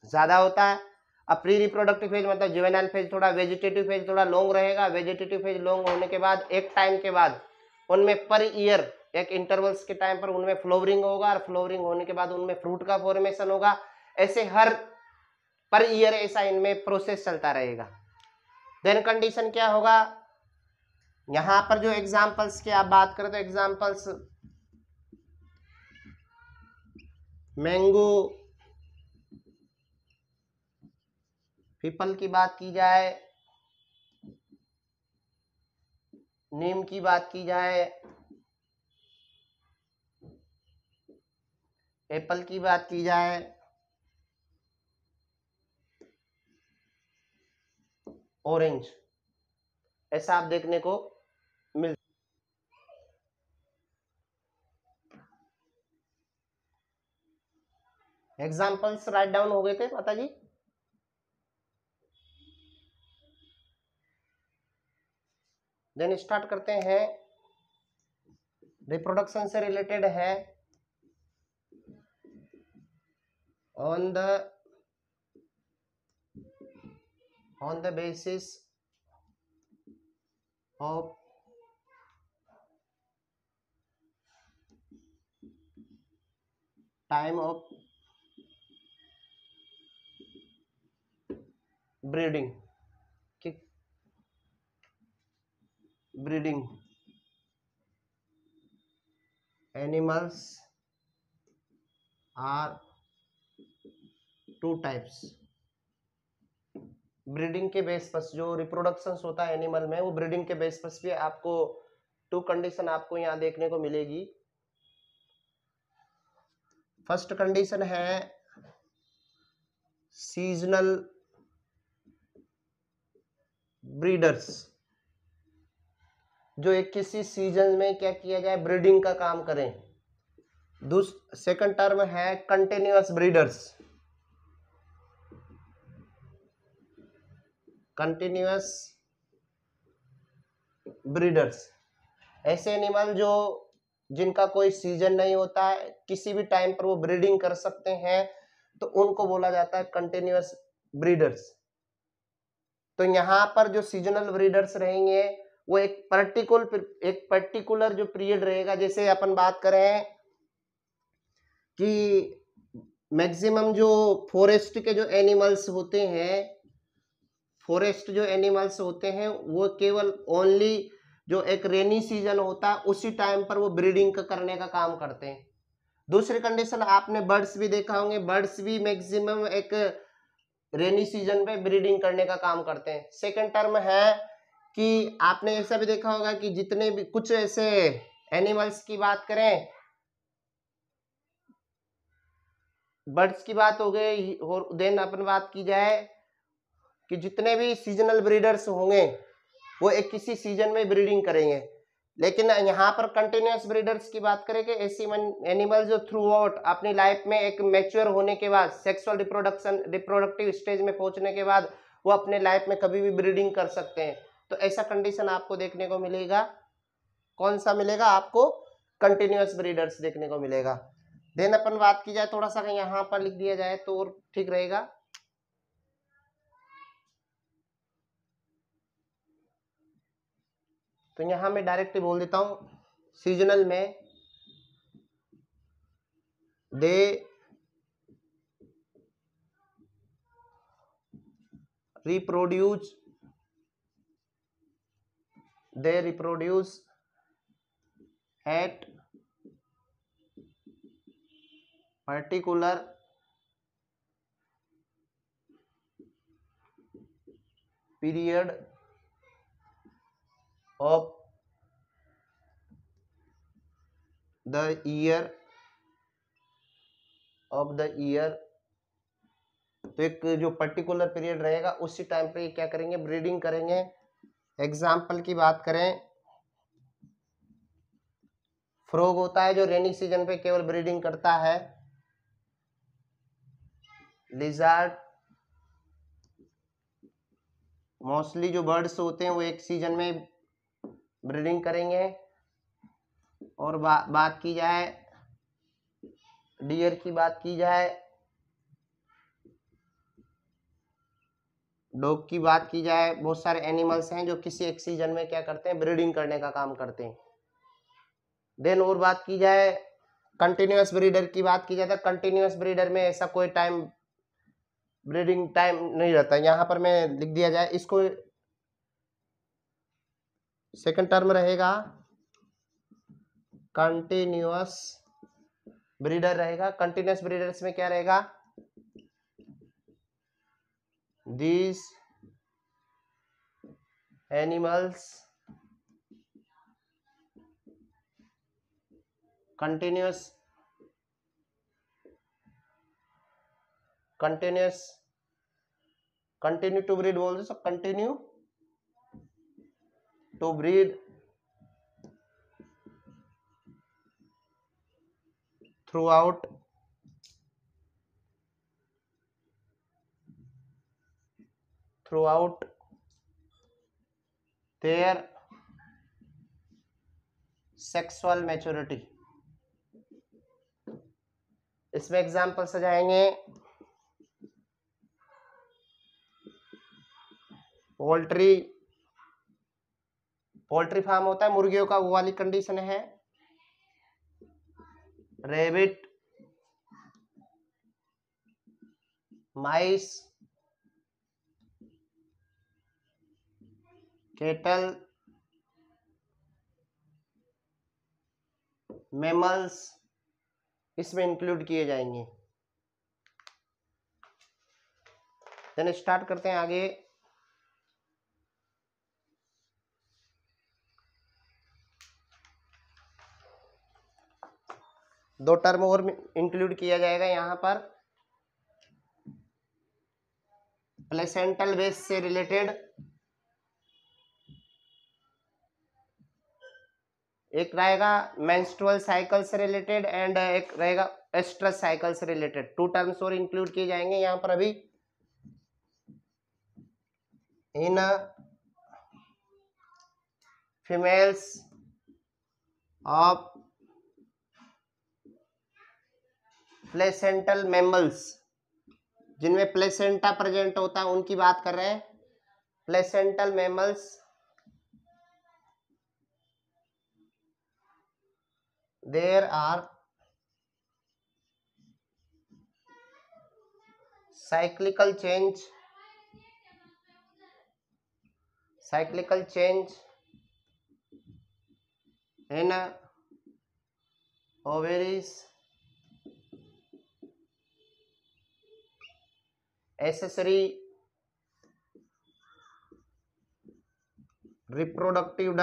[SPEAKER 1] ज्यादा होता है। अब प्री रिप्रोडक्टिव फेज मतलब जुवेनाइल फेज थोड़ा, वेजिटेटिव फेज थोड़ा लॉन्ग रहेगा। वेजिटेटिव फेज लॉन्ग होने के बाद एक टाइम के बाद उनमें पर ईयर एक इंटरवल्स के टाइम पर उनमें फ्लावरिंग होगा, और फ्लावरिंग होने के बाद उनमें फ्रूट का फॉर्मेशन होगा। ऐसे हर पर ईयर ऐसा इनमें प्रोसेस चलता रहेगा। देन कंडीशन क्या होगा, यहां पर जो एग्जांपल्स की आप बात करें तो एग्जांपल्स मैंगो, पीपल की बात की जाए, नीम की बात की जाए, एप्पल की बात की जाए, ऑरेंज, ऐसा आप देखने को मिल। एग्जाम्पल्स राइट डाउन हो गए थे माता जी? देन स्टार्ट करते हैं रिप्रोडक्शन से रिलेटेड है on the basis of time of breeding कि breeding animals are two types. Breeding के बेस पर जो रिप्रोडक्शन होता है एनिमल में, वो ब्रीडिंग के बेस पर भी आपको टू कंडीशन आपको यहाँ देखने को मिलेगी। फर्स्ट कंडीशन है सीजनल ब्रीडर्स, जो एक किसी सीजन में क्या किया जाए, ब्रीडिंग का काम करें। सेकंड टर्म है कंटिन्यूअस ब्रीडर्स, कंटिन्यूअस ब्रीडर्स ऐसे एनिमल जो जिनका कोई सीजन नहीं होता है, किसी भी टाइम पर वो ब्रीडिंग कर सकते हैं, तो उनको बोला जाता है कंटिन्यूअस ब्रीडर्स। तो यहाँ पर जो सीजनल ब्रीडर्स रहेंगे वो एक पर्टिकुलर जो पीरियड रहेगा, जैसे अपन बात करें कि मैक्सिमम जो फॉरेस्ट के जो एनिमल्स होते हैं वो केवल ओनली जो एक रेनी सीजन होता है उसी टाइम पर वो ब्रीडिंग करने का काम करते हैं। दूसरी कंडीशन आपने बर्ड्स भी देखा होंगे, बर्ड्स भी मैक्सिमम एक रेनी सीजन पे ब्रीडिंग करने का काम करते हैं। सेकंड टर्म है कि आपने ऐसा भी देखा होगा कि जितने भी कुछ ऐसे एनिमल्स की बात करें, बर्ड्स की बात हो गई, और देन अपन बात की जाए कि जितने भी सीजनल ब्रीडर्स होंगे वो एक किसी सीजन में ब्रीडिंग करेंगे। लेकिन यहाँ पर कंटिन्यूअस ब्रीडर्स की बात करें कि ऐसी एनिमल जो थ्रू आउट अपनी लाइफ में एक मैच्योर होने के बाद, सेक्सुअल रिप्रोडक्टिव स्टेज में पहुंचने के बाद वो अपने लाइफ में कभी भी ब्रीडिंग कर सकते हैं। तो ऐसा कंडीशन आपको देखने को मिलेगा। कौन सा मिलेगा आपको? कंटिन्यूअस ब्रीडर्स देखने को मिलेगा। देन अपन बात की जाए, थोड़ा सा यहाँ पर लिख दिया जाए तो और ठीक रहेगा। तो यहां मैं डायरेक्टली बोल देता हूं, सीजनल में they reproduce at particular period of the year तो एक जो पर्टिकुलर पीरियड रहेगा उसी टाइम पे क्या करेंगे, ब्रीडिंग करेंगे। एग्जाम्पल की बात करें, फ्रॉग होता है जो रेनी सीजन पे केवल ब्रीडिंग करता है। लिजर्ड, मोस्टली जो बर्ड्स होते हैं वो एक सीजन में ब्रीडिंग करेंगे। और बात की जाए डियर की, बात की जाए डॉग की, बात की जाए, बहुत सारे एनिमल्स हैं जो किसी एक सीजन में क्या करते हैं, ब्रीडिंग करने का काम करते हैं। देन और बात की जाए कंटिन्यूअस ब्रीडर की, बात की जाए तो कंटिन्यूअस ब्रीडर में ऐसा कोई टाइम ब्रीडिंग टाइम नहीं रहता। यहाँ पर मैं लिख दिया जाए इसको, सेकंड टर्म रहेगा कंटिन्यूअस ब्रीडर रहेगा। कंटिन्यूअस ब्रीडर्स में क्या रहेगा, these animals continue to breed, बोल दो सब, continue to breed throughout their sexual maturity. इसमें एग्जाम्पल्स आ जाएंगे पोल्ट्री फार्म होता है मुर्गियों का, वो वाली कंडीशन है। रेबिट, माइस, केटल, मैमल्स इसमें इंक्लूड किए जाएंगे। देन स्टार्ट करते हैं आगे। दो टर्म और इंक्लूड किया जाएगा यहाँ पर, प्लेसेंटल बेस से रिलेटेड, एक रहेगा मेंस्ट्रुअल साइकिल से रिलेटेड एंड एक रहेगा एस्ट्रस साइकिल से रिलेटेड। टू टर्म्स और इंक्लूड किए जाएंगे यहाँ पर अभी। In females of placental mammals, जिनमें प्लेसेंटा प्रेजेंट होता है उनकी बात कर रहे हैं। Placental mammals there are cyclical change in ovaries, accessory reproductive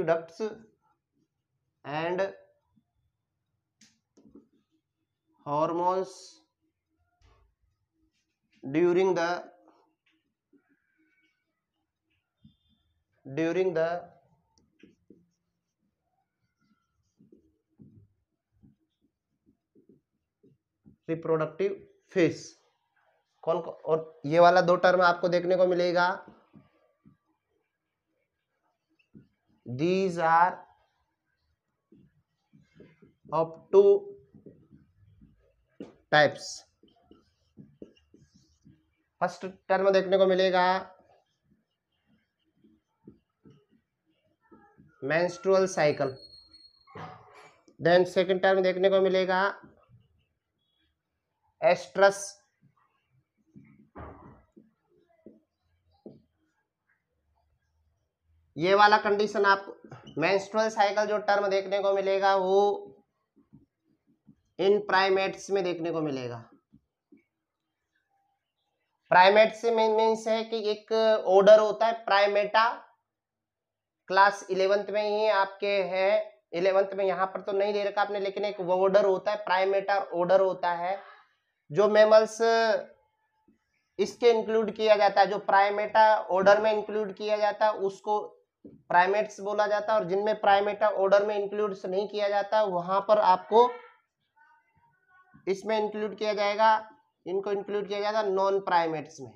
[SPEAKER 1] ducts and hormones during the reproductive phase. कौन और ये वाला दो टर्म आपको देखने को मिलेगा। These are of two types। First term देखने को मिलेगा menstrual cycle, then second term देखने को मिलेगा एस्ट्रस। ये वाला कंडीशन आपको मेंस्ट्रुअल साइकिल जो टर्म देखने को मिलेगा वो इन प्राइमेट्स में देखने को मिलेगा। प्राइमेट्स से मीन्स है कि एक ऑर्डर होता है प्राइमेटा, क्लास 11th में ही आपके है, 11th में यहाँ पर तो नहीं दे रखा आपने, लेकिन एक ऑर्डर होता है प्राइमेटा ऑर्डर होता है जो मैमल्स इसके इंक्लूड किया जाता है। जो प्राइमेटा ऑर्डर में इंक्लूड किया जाता है उसको प्राइमेट्स बोला जाता है, और जिनमें प्राइमेटा ऑर्डर में इंक्लूड नहीं किया जाता वहां पर आपको इसमें इंक्लूड किया जाएगा, इनको इंक्लूड किया जाएगा नॉन प्राइमेट्स में।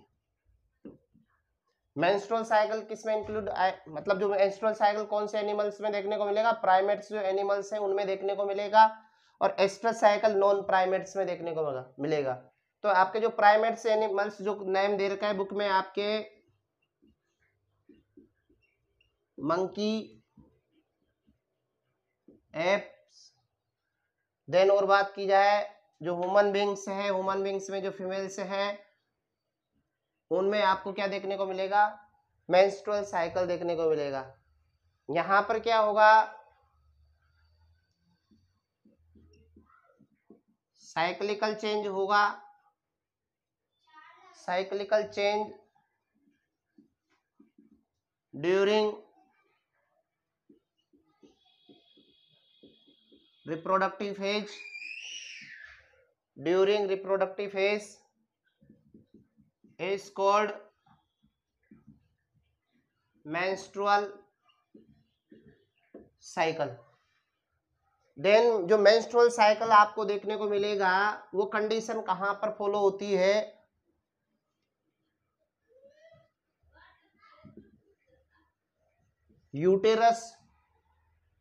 [SPEAKER 1] मेंस्ट्रुअल साइकिल किस में इंक्लूड मतलब जो मेंस्ट्रुअल साइकिल कौन से एनिमल्स में देखने को मिलेगा, प्राइमेट्स जो एनिमल्स हैं उनमें देखने को मिलेगा, और एस्ट्रस साइकिल नॉन प्राइमेट्स में देखने को मिलेगा। तो आपके जो प्राइमेट्स एनिमल्स जो नेम दे रखा है बुक में आपके मंकी, एप्स, देन और बात की जाए जो ह्यूमन बींग्स हैं, ह्यूमन बींग्स में जो फीमेल्स हैं उनमें आपको क्या देखने को मिलेगा, मेंस्ट्रुअल साइकिल देखने को मिलेगा। यहां पर क्या होगा, साइक्लिकल चेंज होगा, cyclical change during reproductive phase, during reproductive phase is called menstrual cycle। Then जो मेंस्ट्रुअल साइकिल आपको देखने को मिलेगा वो कंडीशन कहां पर फॉलो होती है, यूटेरस।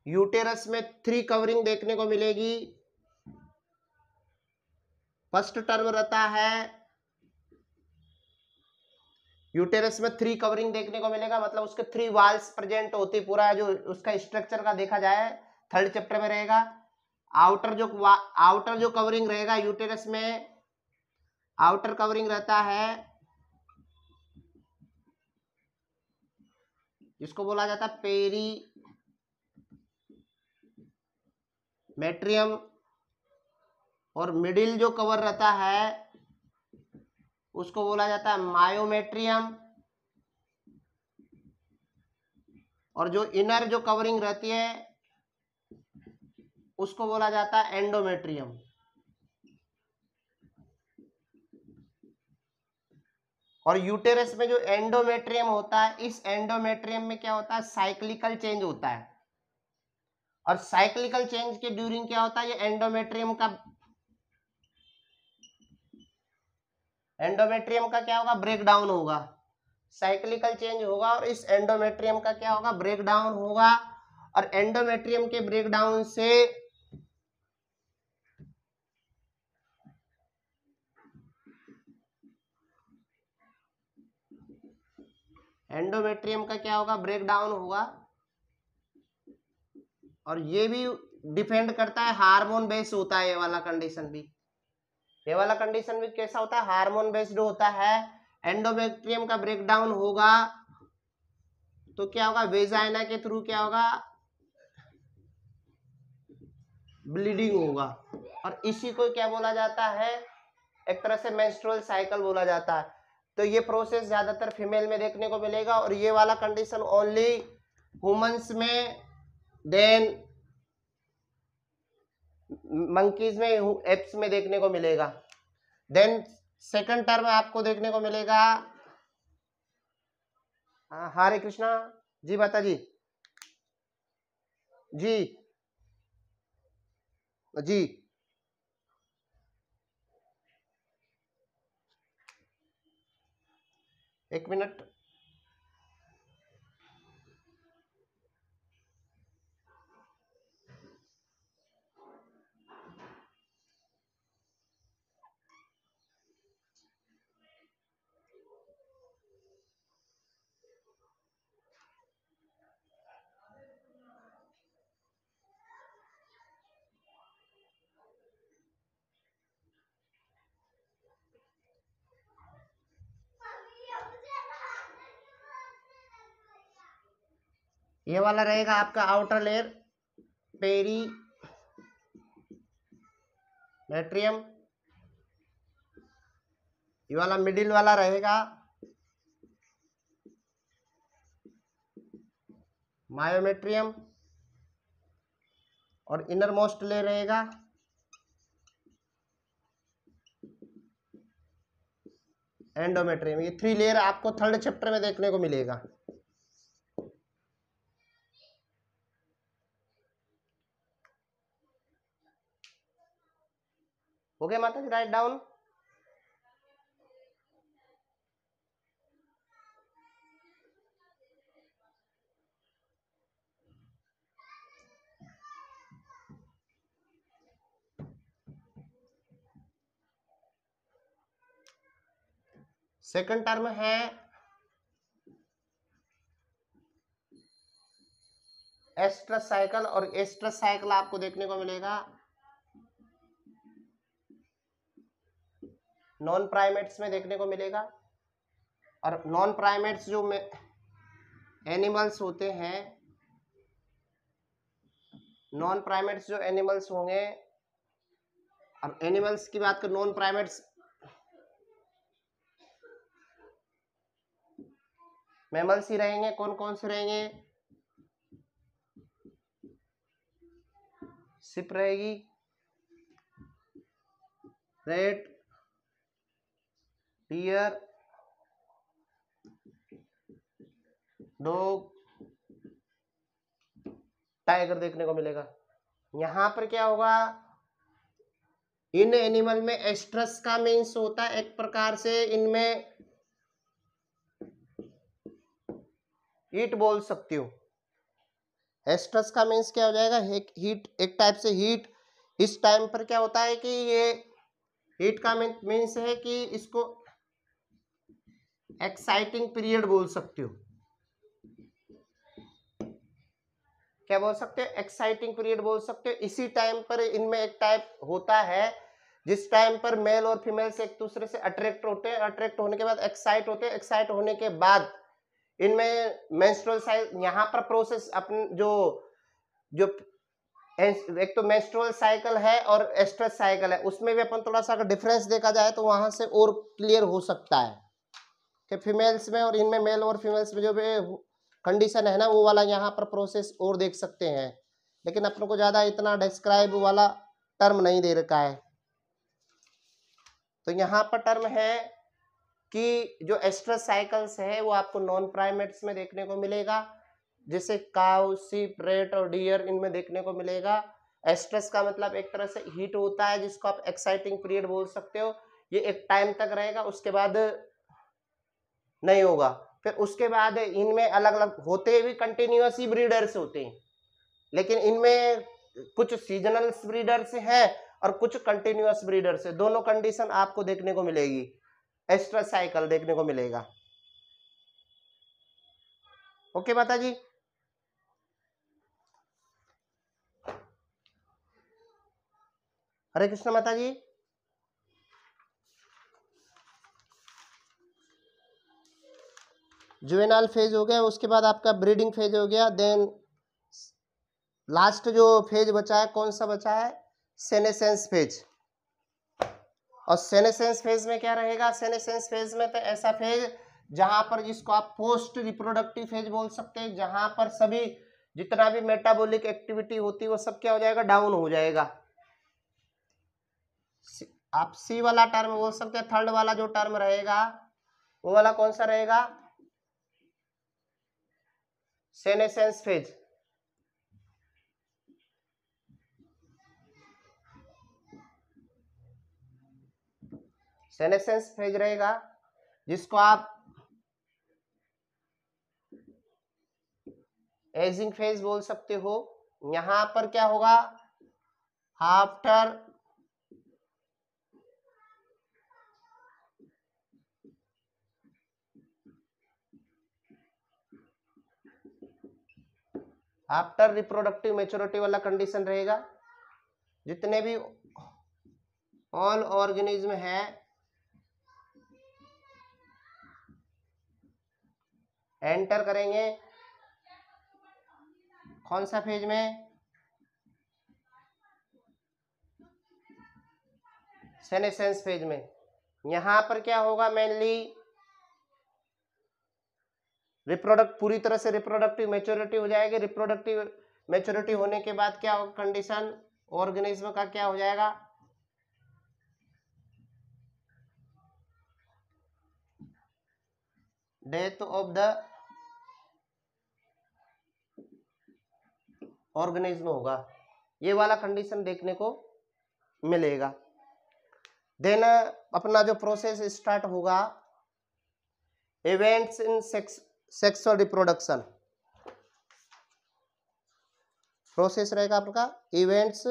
[SPEAKER 1] यूटेरस में 3 कवरिंग देखने को मिलेगी। फर्स्ट टर्म रहता है यूटेरस में 3 कवरिंग देखने को मिलेगा, मतलब उसके 3 वाल्स प्रेजेंट होती, पूरा जो उसका स्ट्रक्चर का देखा जाए थर्ड चैप्टर में रहेगा। आउटर जो कवरिंग रहेगा यूटेरस में, आउटर कवरिंग रहता है जिसको बोला जाता है पेरी मेट्रियम, और मिडिल जो कवर रहता है उसको बोला जाता है मायोमेट्रियम, और जो इनर जो कवरिंग रहती है उसको बोला जाता है एंडोमेट्रियम। और यूटेरस में जो एंडोमेट्रियम होता है, इस एंडोमेट्रियम में क्या होता है, साइक्लिकल चेंज होता है। और साइक्लिकल चेंज के ड्यूरिंग क्या होता है, ये एंडोमेट्रियम का क्या होगा, ब्रेक डाउन होगा। साइक्लिकल चेंज होगा और इस एंडोमेट्रियम का क्या होगा, ब्रेक डाउन होगा। और एंडोमेट्रियम के ब्रेक डाउन से एंडोमेट्रियम का क्या होगा, ब्रेक डाउन होगा। और ये भी डिपेंड करता है, हार्मोन बेस्ड होता है ये वाला कंडीशन भी। ये वाला कंडीशन भी कैसा होता है, हार्मोन बेस्ड होता है। एंडोमेट्रियम का ब्रेक डाउन होगा तो क्या होगा, वेजाइना के थ्रू क्या होगा, ब्लीडिंग होगा। और इसी को क्या बोला जाता है, एक तरह से मेंस्ट्रुअल साइकिल बोला जाता है। तो ये प्रोसेस ज्यादातर फीमेल में देखने को मिलेगा, और ये वाला कंडीशन ओनली ह्यूमंस में, देन मंकीज में, एप्स में देखने को मिलेगा। देन सेकंड टर्म आपको देखने को मिलेगा, हरे कृष्णा जी, बता जी जी जी। एक मिनट, ये वाला रहेगा आपका आउटर लेयर पेरी मेट्रियम, ये वाला मिडिल वाला रहेगा मायोमेट्रियम, और इनर मोस्ट लेयर रहेगा एंडोमेट्रियम। ये 3 लेयर आपको थर्ड चैप्टर में देखने को मिलेगा। हो गया माता जी, राइट डाउन। सेकंड टर्म है एस्ट्रस साइकिल, और एस्ट्रस साइकिल आपको देखने को मिलेगा नॉन प्राइमेट्स में देखने को मिलेगा। और नॉन प्राइमेट्स जो में एनिमल्स होते हैं, नॉन प्राइमेट्स जो एनिमल्स होंगे, अब एनिमल्स की बात करें, नॉन प्राइमेट्स मैमल्स ही रहेंगे। कौन कौन से रहेंगे, सिप रहेगी, रेट, डियर, डॉग, टाइगर देखने को मिलेगा। यहां पर क्या होगा, इन एनिमल में एस्ट्रस का मीन्स होता है एक प्रकार से, इनमें हीट बोल सकती हो। एस्ट्रस का मीन्स क्या हो जाएगा, हीट, एक टाइप से हीट। इस टाइम पर क्या होता है कि ये हीट का मीन्स है कि इसको एक्साइटिंग पीरियड बोल सकते हो। क्या बोल सकते हो, एक्साइटिंग पीरियड बोल सकते हो। इसी टाइम पर इनमें एक टाइप होता है जिस टाइम पर मेल और फीमेल्स एक दूसरे से अट्रैक्ट होते हैं, अट्रैक्ट होने के बाद एक्साइट होते हैं, एक्साइट होने के बाद इनमें मेंस्ट्रुअल साइकिल, यहाँ पर प्रोसेस अपन जो जो एक तो मेंस्ट्रुअल साइकिल है और एस्ट्रस साइकिल है, उसमें भी अपन थोड़ा सा अगर डिफरेंस देखा जाए तो वहां से और क्लियर हो सकता है कि फीमेल्स में और इनमें, मेल और फीमेल्स में जो भी कंडीशन है ना, वो वाला यहाँ पर प्रोसेस और देख सकते हैं। लेकिन अपन को ज्यादा इतना डिस्क्राइब वाला टर्म नहीं दे रखा है। तो यहाँ पर टर्म है कि जो एस्ट्रस साइकिल्स है वो आपको नॉन प्राइमेट्स में देखने को मिलेगा, जैसे काउ, सीप, रेट और डियर, इनमें देखने को मिलेगा। एस्ट्रस का मतलब एक तरह से हीट होता है जिसको आप एक्साइटिंग पीरियड बोल सकते हो। ये एक टाइम तक रहेगा, उसके बाद नहीं होगा। फिर उसके बाद इनमें अलग अलग होते भी कंटिन्यूअस ही ब्रीडर्स होते हैं, लेकिन इनमें कुछ सीजनल ब्रीडर्स हैं और कुछ कंटिन्यूअस ब्रीडर्स है। दोनों कंडीशन आपको देखने को मिलेगी, एस्ट्रस साइकिल देखने को मिलेगा। ओके माता जी। हरे कृष्ण माता जी। जुवेनाइल फेज हो गया, उसके बाद आपका ब्रीडिंग फेज हो गया, देन लास्ट जो फेज बचा है कौन सा बचा है, सेनेसेंस फेज। और सेनेसेंस फेज में क्या रहेगा, सेनेसेंस फेज में तो ऐसा फेज जहां पर, जिसको आप पोस्ट रिप्रोडक्टिव फेज बोल सकते हैं, जहां पर सभी जितना भी मेटाबॉलिक एक्टिविटी होती है वो सब क्या हो जाएगा, डाउन हो जाएगा। आप सी वाला टर्म बोल सकते हैं। थर्ड वाला जो टर्म रहेगा वो वाला कौन सा रहेगा, सेनेसेंस फेज। सेनेसेंस फेज रहेगा जिसको आप एजिंग फेज बोल सकते हो। यहां पर क्या होगा, आफ्टर आफ्टर रिप्रोडक्टिव मेच्योरिटी वाला कंडीशन रहेगा। जितने भी ऑल ऑर्गेनिज्म है एंटर करेंगे कौन सा फेज में, सेनेसेंस फेज में। यहां पर क्या होगा, मेनली रिप्रोडक्ट, पूरी तरह से रिप्रोडक्टिव मेच्योरिटी हो जाएगी। रिप्रोडक्टिव मेच्योरिटी होने के बाद क्या होगा, कंडीशन ऑर्गेनिज्म का क्या हो जाएगा, डेथ ऑफ द ऑर्गेनिज्म होगा। ये वाला कंडीशन देखने को मिलेगा। देन अपना जो प्रोसेस स्टार्ट होगा, events in sexual reproduction process रहेगा आपका, इवेंट्स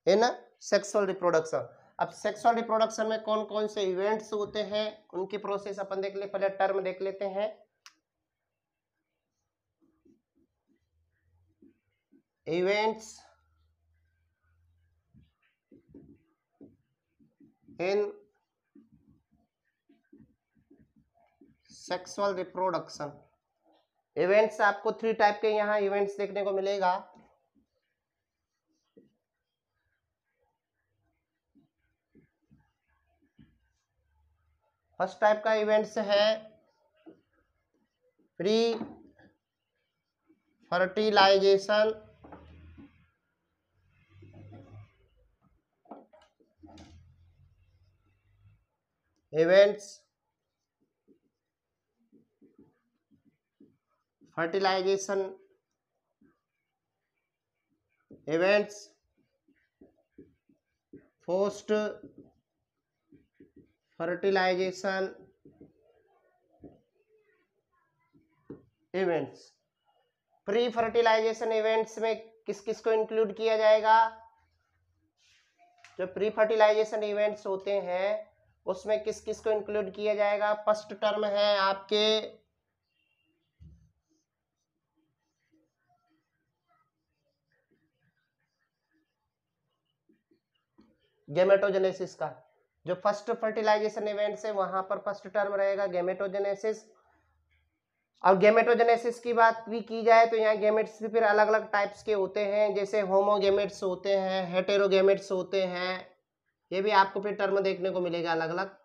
[SPEAKER 1] इन सेक्सुअल रिप्रोडक्शन। अब सेक्सुअल रिप्रोडक्शन में कौन कौन से इवेंट्स होते हैं उनकी प्रोसेस अपन देख ले, पहले टर्म देख लेते हैं। Events in sexual reproduction. Events आपको 3 टाइप के यहाँ इवेंट्स देखने को मिलेगा। फर्स्ट टाइप का इवेंट्स है pre fertilization events, fertilization events post fertilization events. Pre fertilization events में किस किस को इंक्लूड किया जाएगा? जो प्री फर्टिलाइजेशन इवेंट्स होते हैं उसमें किस किस को इंक्लूड किया जाएगा? फर्स्ट टर्म है आपके गेमेटोजेनेसिस का। जो फर्स्ट फर्टिलाइजेशन इवेंट्स है वहां पर फर्स्ट टर्म रहेगा गेमेटोजेनेसिस। और गेमेटोजेनेसिस की बात भी की जाए तो यहाँ गेमेट्स भी फिर अलग अलग टाइप्स के होते हैं, जैसे होमोगेमेट्स होते हैं, हेटेरोगेमेट्स होते हैं। ये भी आपको फिर टर्म देखने को मिलेगा अलग अलग।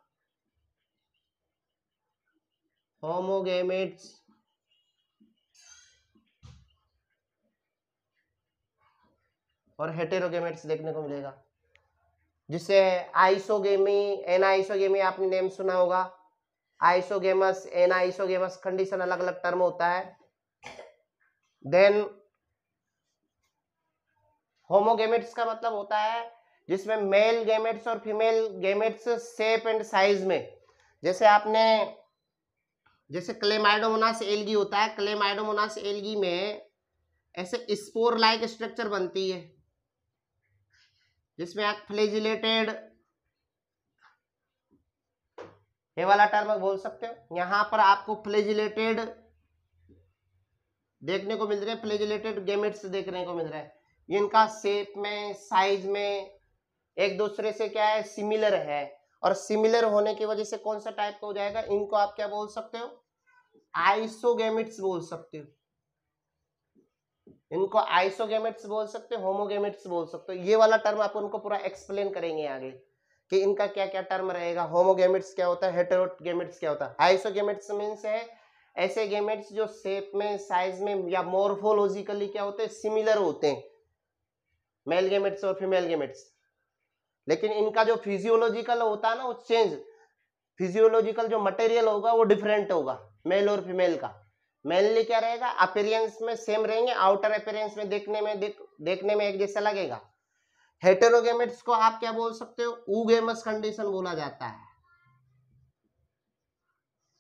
[SPEAKER 1] होमोगेमेट्स और हेटेरोगेमेट्स देखने को मिलेगा, जिसे आइसोगेमी, एनाइसोगेमी आपने नेम सुना होगा। आइसोगेमस, एनाइसोगेमस कंडीशन अलग अलग टर्म होता है। देन होमोगेमेट्स का मतलब होता है जिसमें मेल गेमेट्स और female gametes shape and size में, जैसे क्लेमाइडोमोनास एल्गी होता है, क्लेमाइडोमोनास एल्गी में ऐसे स्पोर लाइक स्ट्रक्चर बनती है जिसमें आप फ्लैजिलेटेड, ये वाला टर्म बोल सकते हो। यहां पर आपको फ्लैजिलेटेड देखने को मिल रहे हैं, फ्लैजिलेटेड गेमेट्स देखने को मिल रहा है। इनका शेप में, साइज में एक दूसरे से क्या है, सिमिलर है। और सिमिलर होने की वजह से कौन सा टाइप का हो जाएगा, इनको आप क्या बोल सकते हो, आइसोगेमेट्स बोल सकते हो। इनको आइसोगेमेट्स बोल सकते हो, होमोगेमेट्स बोल सकते हो। ये वाला टर्म आप उनको पूरा एक्सप्लेन करेंगे आगे कि इनका क्या क्या टर्म रहेगा। होमोगेमेट्स क्या होता है, हेटेरोगेमेट्स क्या होता है। आइसोगेमेट्स मींस है ऐसे गेमेट्स जो शेप में, साइज में या मॉर्फोलॉजिकली क्या होते हैं, सिमिलर होते हैं, मेल गेमेट्स और फीमेल गेमेट्स। लेकिन इनका जो फिजियोलॉजिकल होता है ना वो चेंज, फिजियोलॉजिकल जो मटेरियल होगा वो डिफरेंट होगा मेल और फीमेल का। मेनली क्या रहेगा, अपीयरेंस में सेम रहेंगे, आउटर अपीयरेंस में देखने में एक जैसा लगेगा। हेटेरोगेमेट्स को आप क्या बोल सकते हो, ऊगेमस कंडीशन बोला जाता है।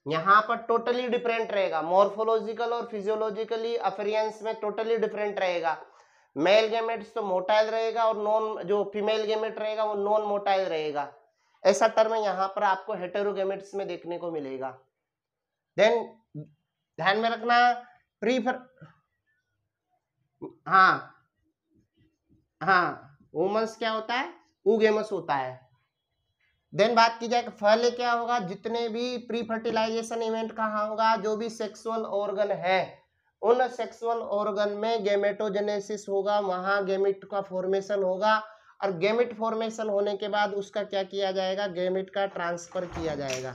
[SPEAKER 1] यहां पर टोटली डिफरेंट रहेगा, मॉर्फोलॉजिकल और फिजियोलॉजिकली अपीयरेंस में टोटली डिफरेंट रहेगा। मेल गेमेट्स तो मोटाइल रहेगा और नॉन, जो फीमेल गेमेट रहेगा वो नॉन मोटाइल रहेगा। ऐसा टर्म यहां पर आपको हेटेरोगेमेट्स में देखने को मिलेगा। देन ध्यान में रखना, हाँ वुमेन्स क्या होता है, ऊगेमस होता है। देन बात की जाए पहले क्या होगा, जितने भी प्री फर्टिलाइजेशन इवेंट कहाँ होगा, जो भी सेक्सुअल ऑर्गन है उन सेक्सुअल ऑर्गन में गेमेटोजेनेसिस होगा, वहां गेमिट का फॉर्मेशन होगा। और गेमिट फॉर्मेशन होने के बाद उसका क्या किया जाएगा, गेमिट का ट्रांसफर किया जाएगा,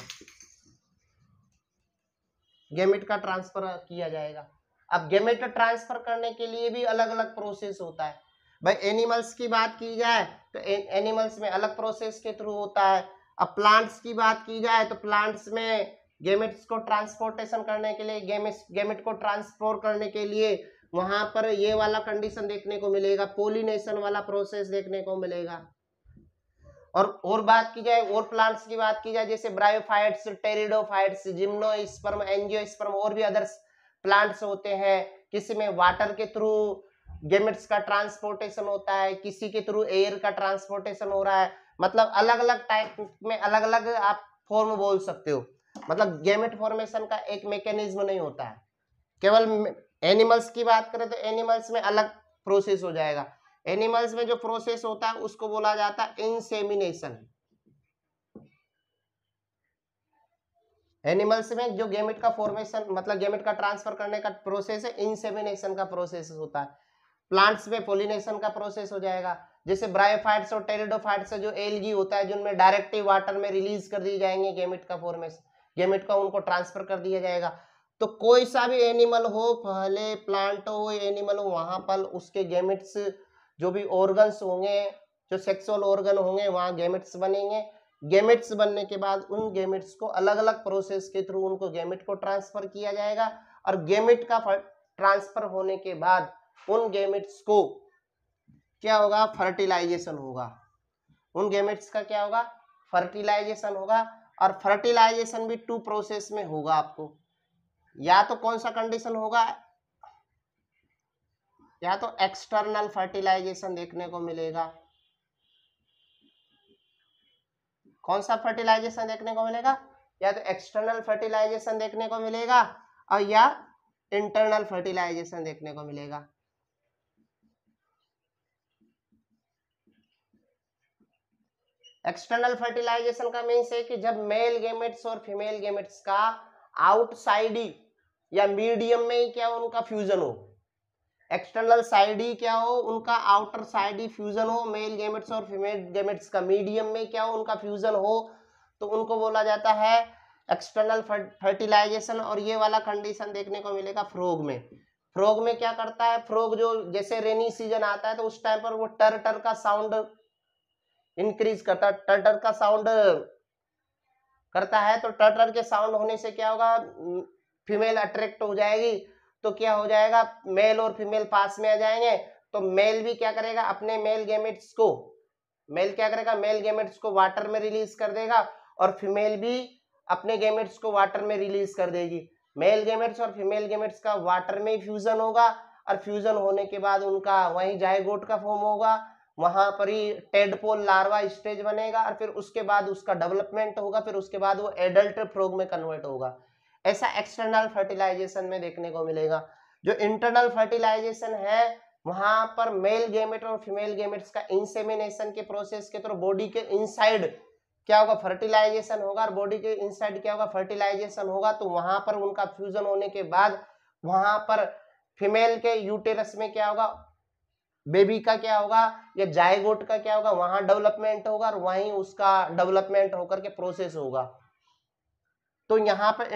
[SPEAKER 1] गेमिट का ट्रांसफर किया जाएगा। अब गेमिट ट्रांसफर करने के लिए भी अलग अलग प्रोसेस होता है। भाई एनिमल्स की बात की जाए तो एनिमल्स में अलग प्रोसेस के थ्रू होता है। अब प्लांट्स की बात की जाए तो प्लांट्स में गेमेट्स को ट्रांसपोर्टेशन करने के लिए, गेमेट को ट्रांसफर करने के लिए वहां पर ये वाला कंडीशन देखने को मिलेगा, पोलिनेशन वाला प्रोसेस देखने को मिलेगा। और बात की जाए, और प्लांट्स की बात की जाए, जैसे ब्रायोफाइट्स, टेरिडोफाइट्स, जिम्नोस्पर्म, एंजियोस्पर्म और भी अदर्स प्लांट्स होते हैं। किसी में वाटर के थ्रू गेमेट्स का ट्रांसपोर्टेशन होता है, किसी के थ्रू एयर का ट्रांसपोर्टेशन हो रहा है। मतलब अलग अलग टाइप में अलग अलग आप फॉर्म बोल सकते हो। मतलब गेमेट फॉर्मेशन का एक मैकेनिज्म नहीं होता है। केवल एनिमल्स की बात करें तो एनिमल्स में अलग प्रोसेस हो जाएगा। एनिमल्स में जो प्रोसेस होता है उसको बोला जाता है इंसेमिनेशन। एनिमल्स में जो गेमेट का फॉर्मेशन, मतलब गेमेट का ट्रांसफर करने का प्रोसेस है, इंसेमिनेशन का प्रोसेस होता है। प्लांट्स में पोलिनेशन का प्रोसेस हो जाएगा। जैसे ब्रायोफाइट्स और टेरिडोफाइट्स जो एल्गी होता है, जिनमें डायरेक्टली वाटर में रिलीज कर दिए जाएंगे गेमेट का फॉर्मेशन, गेमेट का उनको ट्रांसफर कर दिया जाएगा। तो कोई सा भी एनिमल हो, पहले प्लांट हो, एनिमल हो, वहां पर उसके गेमेट्स, जो भी ऑर्गन्स होंगे, जो सेक्सुअल ऑर्गन होंगे, वहां गेमेट्स बनेंगे। गेमेट्स बनने के बाद उन गेमेट्स को अलग अलग प्रोसेस के थ्रू उनको गेमेट को ट्रांसफर किया जाएगा। और गेमेट का ट्रांसफर होने के बाद उन गेमेट्स को क्या होगा, फर्टिलाइजेशन होगा। उन गैमेट्स का क्या होगा, फर्टिलाइजेशन होगा। और फर्टिलाइजेशन भी 2 प्रोसेस में होगा आपको। या तो कौन सा कंडीशन होगा, या तो एक्सटर्नल फर्टिलाइजेशन देखने को मिलेगा। कौन सा फर्टिलाइजेशन देखने को मिलेगा, या तो एक्सटर्नल फर्टिलाइजेशन देखने को मिलेगा और या इंटरनल फर्टिलाइजेशन देखने को मिलेगा। एक्सटर्नल फर्टिलाइजेशन का मीन्स है कि जब मेल गेमेट्स और फीमेल गेमेट्स का आउटसाइड ही या मीडियम में ही क्या हो, उनका फ्यूजन हो। एक्सटर्नल साइड ही क्या हो, उनका आउटर साइड ही फ्यूजन हो, मेल गेमेट्स और फीमेल गेमेट्स का मीडियम में क्या हो, उनका फ्यूजन हो, तो उनको बोला जाता है एक्सटर्नल फर्टिलाइजेशन। और ये वाला कंडीशन देखने को मिलेगा फ्रॉग में। फ्रॉग में क्या करता है, फ्रॉग जो जैसे रेनी सीजन आता है तो उस टाइम पर वो टर टर का साउंड इंक्रीज करता है, टर टर का साउंड करता है। तो टर टर के साउंड होने से क्या होगा, फीमेल अट्रैक्ट हो जाएगी, तो क्या हो जाएगा, मेल और फीमेल पास में आ जाएंगे। तो मेल भी क्या करेगा, अपने मेल गेमेट्स को, मेल क्या करेगा, मेल गेमेट्स को वाटर में रिलीज कर देगा और फीमेल भी अपने गेमेट्स को वाटर में रिलीज कर देगी। मेल गेमेट्स और फीमेल गेमेट्स का वाटर में फ्यूजन होगा और फ्यूजन होने के बाद उनका वहीं जायगोट का फॉर्म होगा, वहां पर ही टेडपोल लार्वा स्टेज बनेगा और फिर उसके बाद उसका डेवलपमेंट होगा, फिर उसके बाद वो एडल्ट फ्रॉग में कन्वर्ट होगा। ऐसा एक्सटर्नल फर्टिलाइजेशन में देखने को मिलेगा। जो इंटरनल फर्टिलाइजेशन है वहां पर मेल गेमेट और फीमेल गेमेट्स का इंसेमिनेशन के प्रोसेस के थ्रू बॉडी के इनसाइड क्या होगा, फर्टिलाइजेशन होगा, और बॉडी के इनसाइड क्या होगा, फर्टिलाइजेशन होगा। तो वहां पर उनका फ्यूजन होने के बाद वहां पर फीमेल के यूटेरस में क्या होगा, बेबी का क्या होगा, या जायगोट का क्या होगा, वहां डेवलपमेंट होगा और वहीं उसका डेवलपमेंट होकर के प्रोसेस होगा। तो यहाँ पर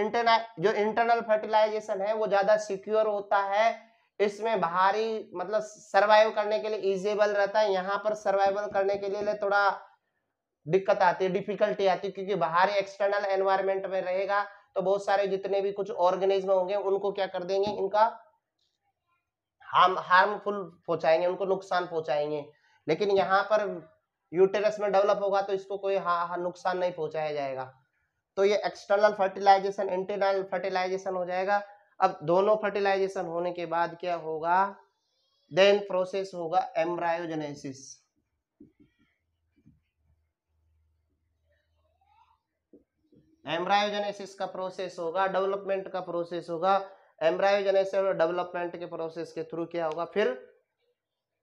[SPEAKER 1] जो इंटरनल फर्टिलाइजेशन है वो ज्यादा सिक्योर होता है, इसमें बाहरी मतलब सर्वाइव करने के लिए इजेबल रहता है। यहाँ पर सर्वाइवल करने के लिए थोड़ा दिक्कत आती है, डिफिकल्टी आती है, क्योंकि बाहरी एक्सटर्नल एनवायरमेंट में रहेगा तो बहुत सारे जितने भी कुछ ऑर्गेनिज्म होंगे उनको क्या कर देंगे, इनका हार्मफुल पहुंचाएंगे, उनको नुकसान पहुंचाएंगे। लेकिन यहाँ पर यूटेरस में डेवलप होगा तो इसको कोई नुकसान नहीं पहुंचाया जाएगा। तो ये एक्सटर्नल फर्टिलाइजेशन इंटरनल फर्टिलाइजेशन हो जाएगा। अब दोनों फर्टिलाइजेशन होने के बाद क्या होगा, देन प्रोसेस होगा एम्ब्रायोजेनेसिस। एम्ब्रायोजेनेसिस का प्रोसेस होगा, डेवलपमेंट का प्रोसेस होगा। एम्ब्रायोजेनेसिस और डेवलपमेंट के प्रोसेस के थ्रू क्या होगा, फिर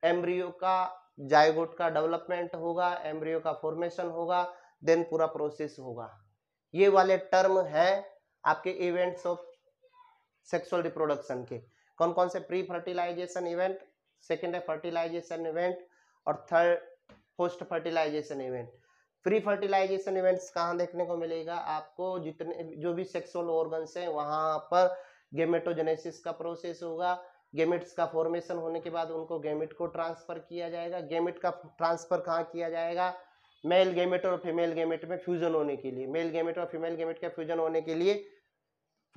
[SPEAKER 1] एम्ब्रियो का जायगोट का डेवलपमेंट होगा, एम्ब्रियो का फॉर्मेशन होगा, देन पूरा प्रोसेस होगा। ये वाले टर्म हैं आपके इवेंट्स ऑफ सेक्सुअल रिप्रोडक्शन के। कौन कौन से, प्री फर्टिलाइजेशन इवेंट, सेकेंड है फर्टिलाइजेशन इवेंट, और third post fertilization event. Pre fertilization events कहाँ देखने को मिलेगा आपको, जितने जो भी सेक्सुअल ऑर्गन्स हैं वहां पर गेमेटोजेनेसिस का प्रोसेस होगा। गेमेट्स का फॉर्मेशन होने के बाद उनको गेमेट को ट्रांसफर किया जाएगा। गेमेट का ट्रांसफर कहाँ किया जाएगा, मेल गेमेट और फीमेल गेमेट में फ्यूजन होने के लिए, मेल गेमेट और फीमेल गेमेट के फ्यूजन होने के लिए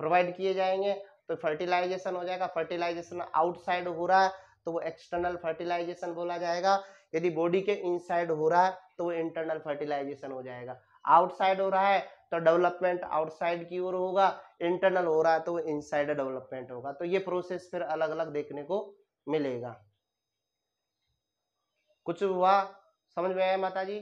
[SPEAKER 1] प्रोवाइड किए जाएंगे। तो फर्टिलाइजेशन हो जाएगा। फर्टिलाइजेशन आउटसाइड हो रहा है तो वो एक्सटर्नल फर्टिलाइजेशन बोला जाएगा। यदि बॉडी के इनसाइड हो रहा है तो वो इंटरनल फर्टिलाइजेशन हो जाएगा। आउटसाइड हो रहा है तो डेवलपमेंट आउटसाइड की ओर होगा, इंटरनल हो रहा है तो वो इनसाइड डेवलपमेंट होगा। तो ये प्रोसेस फिर अलग अलग देखने को मिलेगा। कुछ हुआ, समझ में आया माता जी?